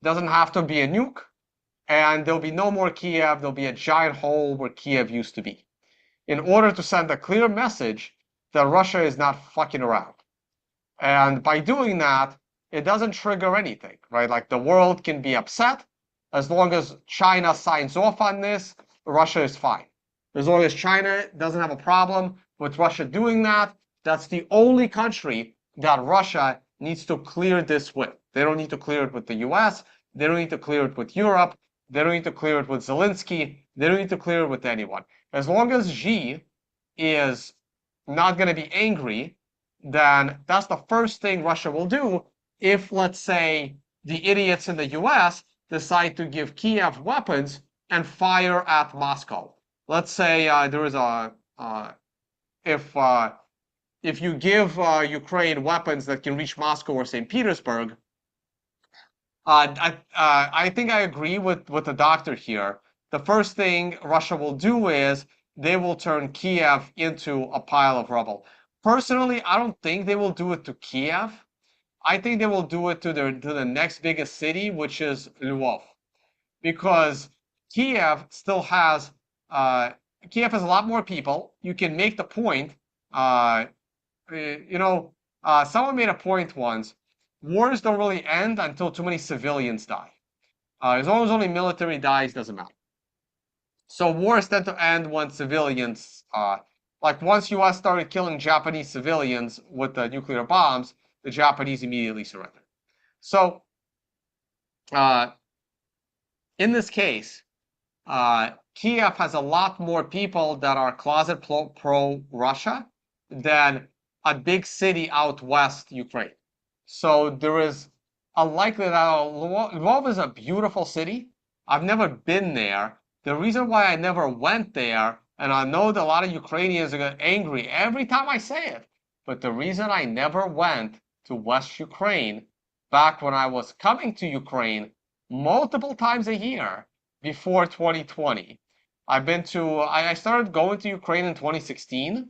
Doesn't have to be a nuke, and there'll be no more Kiev. There'll be a giant hole where Kiev used to be, in order to send a clear message that Russia is not fucking around. And by doing that, it doesn't trigger anything, right? Like the world can be upset. As long as China signs off on this, Russia is fine. As long as China doesn't have a problem with Russia doing that, that's the only country that Russia needs to clear this with. They don't need to clear it with the US. They don't need to clear it with Europe. They don't need to clear it with Zelensky. They don't need to clear it with anyone. As long as Xi is not going to be angry, then that's the first thing Russia will do if, let's say, the idiots in the US decide to give Kiev weapons and fire at Moscow. Let's say there is if you give Ukraine weapons that can reach Moscow or St. Petersburg, I think I agree with the doctor here. The first thing Russia will do is they will turn Kiev into a pile of rubble. Personally, I don't think they will do it to Kiev. I think they will do it to the next biggest city, which is Lvov, because Kiev still has Kiev has a lot more people. You can make the point. Someone made a point once. Wars don't really end until too many civilians die. As long as only military dies, doesn't matter. So wars tend to end when civilians Like once US started killing Japanese civilians with the nuclear bombs, the Japanese immediately surrendered. So in this case, Kiev has a lot more people that are closet pro-Russia than a big city out west Ukraine. So there is a likelihood that Lvov is a beautiful city. I've never been there. The reason why I never went there, and I know that a lot of Ukrainians are gonna get angry every time I say it, but the reason I never went to West Ukraine back when I was coming to Ukraine multiple times a year before 2020. I started going to Ukraine in 2016,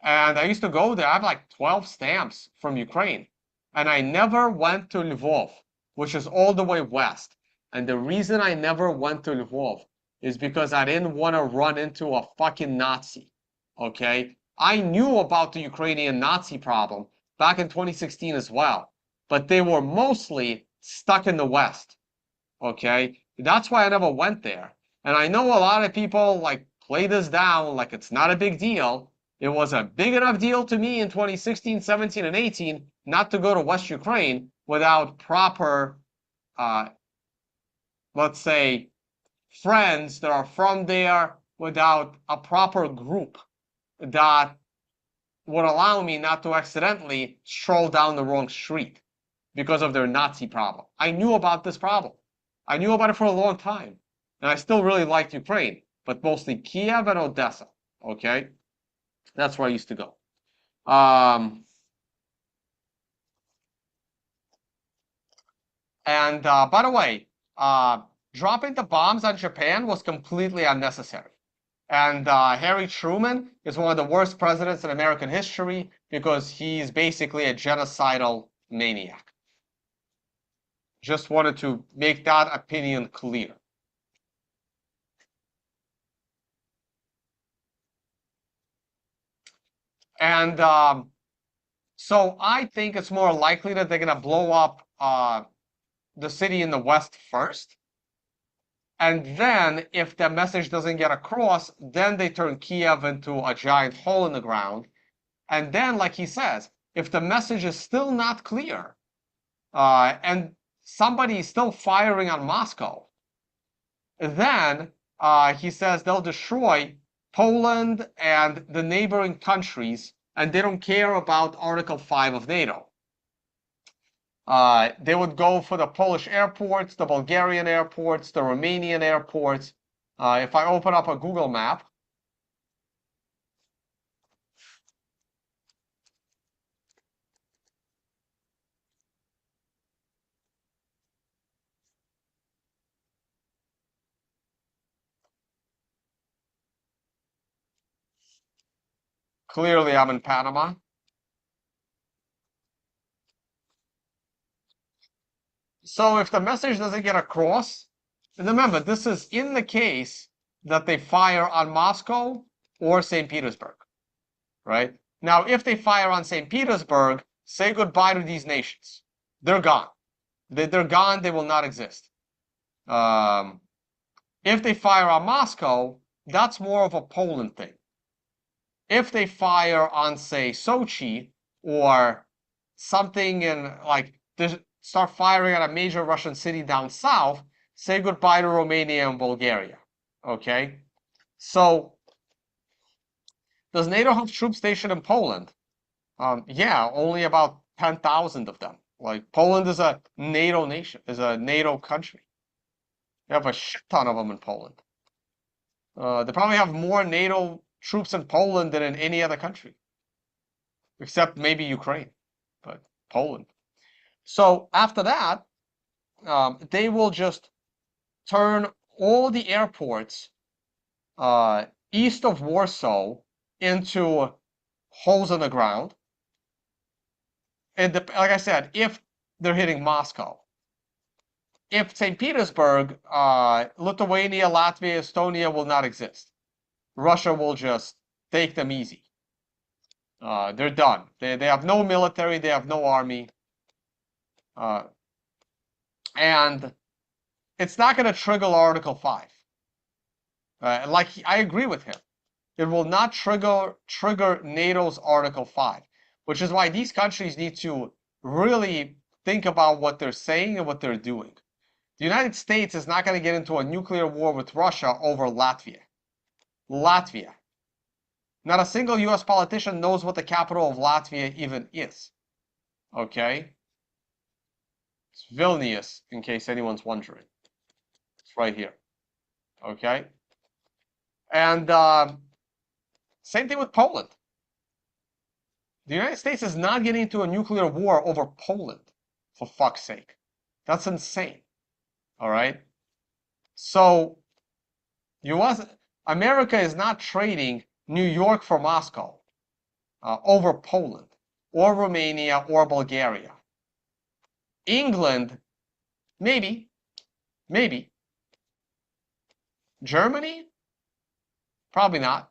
and I used to go there. I have like 12 stamps from Ukraine, and I never went to Lvov, which is all the way west. And the reason I never went to Lvov is because I didn't want to run into a fucking Nazi. Okay? I knew about the Ukrainian Nazi problem back in 2016 as well, but they were mostly stuck in the West. Okay? That's why I never went there. And I know a lot of people like play this down like it's not a big deal. It was a big enough deal to me in 2016, 17, and 18 not to go to West Ukraine without proper, let's say, friends that are from there, without a proper group that would allow me not to accidentally stroll down the wrong street because of their Nazi problem. I knew about this problem. I knew about it for a long time. And I still really liked Ukraine, but mostly Kiev and Odessa. Okay? That's where I used to go. And by the way, dropping the bombs on Japan was completely unnecessary. And Harry Truman is one of the worst presidents in American history because he's basically a genocidal maniac. Just wanted to make that opinion clear. And so I think it's more likely that they're going to blow up the city in the west first. And then if the message doesn't get across, then they turn Kiev into a giant hole in the ground. And then, like he says, if the message is still not clear, and somebody is still firing on Moscow, then he says they'll destroy Poland and the neighboring countries, and they don't care about Article 5 of NATO. They would go for the Polish airports, the Bulgarian airports, the Romanian airports. If I open up a Google map, clearly I'm in Panama. So if the message doesn't get across, and remember, this is in the case that they fire on Moscow or St. Petersburg, right? Now, if they fire on St. Petersburg, say goodbye to these nations. They're gone. They're gone. They will not exist. If they fire on Moscow, that's more of a Poland thing. If they fire on, say, Sochi or something in like start firing at a major Russian city down south, say goodbye to Romania and Bulgaria. Okay? So, does NATO have troops stationed in Poland? Yeah, only about 10,000 of them. Like, Poland is a NATO nation, is a NATO country. They have a shit ton of them in Poland. They probably have more NATO troops in Poland than in any other country. Except maybe Ukraine, but Poland. So after that, they will just turn all the airports east of Warsaw into holes in the ground. And like I said, if they're hitting Moscow. If St. Petersburg, Lithuania, Latvia, Estonia will not exist. Russia will just take them easy. They're done. They have no military. They have no army. And it's not going to trigger Article 5. Like, I agree with him. it will not trigger NATO's Article 5, which is why these countries need to really think about what they're saying and what they're doing. The United States is not going to get into a nuclear war with Russia over Latvia. Latvia. Not a single US politician knows what the capital of Latvia even is. Okay? It's Vilnius, in case anyone's wondering. It's right here. Okay? And same thing with Poland. The United States is not getting into a nuclear war over Poland, for fuck's sake. That's insane. All right? So, America is not trading New York for Moscow over Poland or Romania or Bulgaria. England, maybe. Germany, probably not.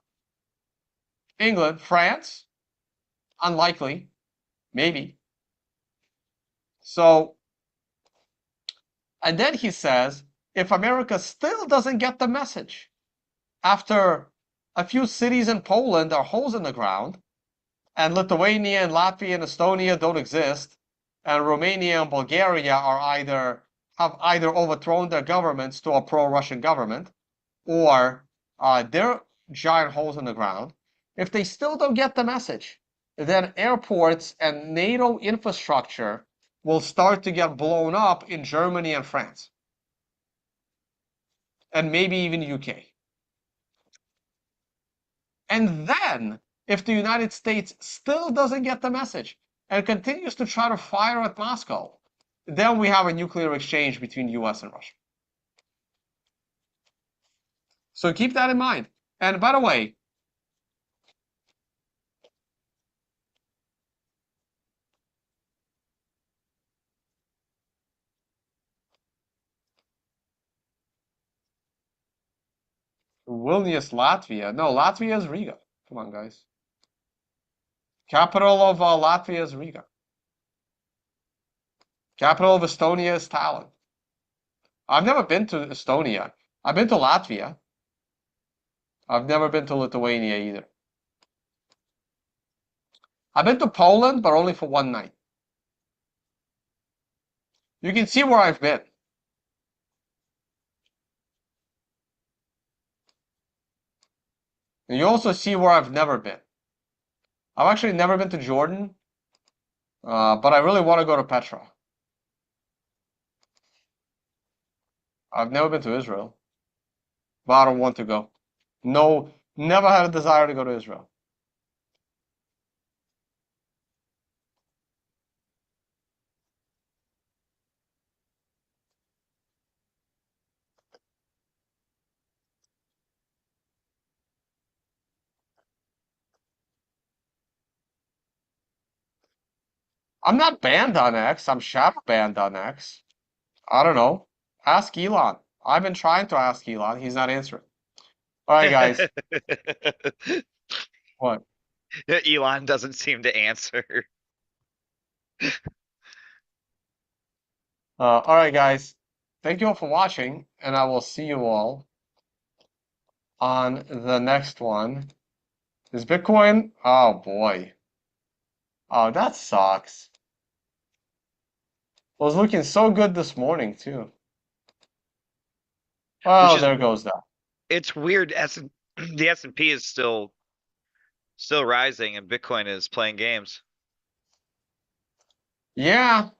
England, France, unlikely, maybe. So, and then he says, if America still doesn't get the message, after a few cities in Poland are holes in the ground, and Lithuania and Latvia and Estonia don't exist, and Romania and Bulgaria have either overthrown their governments to a pro-Russian government, or they're giant holes in the ground. If they still don't get the message, then airports and NATO infrastructure will start to get blown up in Germany and France. And maybe even UK. And then, if the United States still doesn't get the message and continues to try to fire at Moscow, then we have a nuclear exchange between US and Russia. So keep that in mind. And by the way, Vilnius, Latvia. No, Latvia is Riga. Come on, guys. Capital of Latvia is Riga. Capital of Estonia is Tallinn. I've never been to Estonia. I've been to Latvia. I've never been to Lithuania either. I've been to Poland, but only for one night. You can see where I've been. And you also see where I've never been. I've actually never been to Jordan, but I really want to go to Petra. I've never been to Israel, but I don't want to go. No, never had a desire to go to Israel. I'm not banned on X. I'm shadow banned on X. I don't know. Ask Elon. I've been trying to ask Elon. He's not answering. All right, guys. What? Elon doesn't seem to answer. All right, guys. Thank you all for watching, and I will see you all on the next one. Is Bitcoin? Oh, boy. Oh, that sucks. It was looking so good this morning, too. Oh, there goes that. It's weird. The S&P is still rising, and Bitcoin is playing games. Yeah.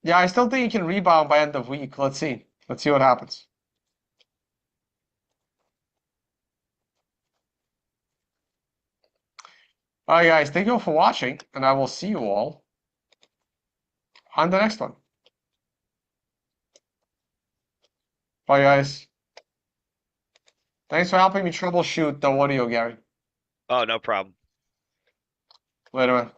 Yeah, I still think it can rebound by end of week. Let's see. Let's see what happens. All right, guys. Thank you all for watching, and I will see you all on the next one. Bye, guys. Thanks for helping me troubleshoot the audio, Gary. Oh, no problem. Later, man.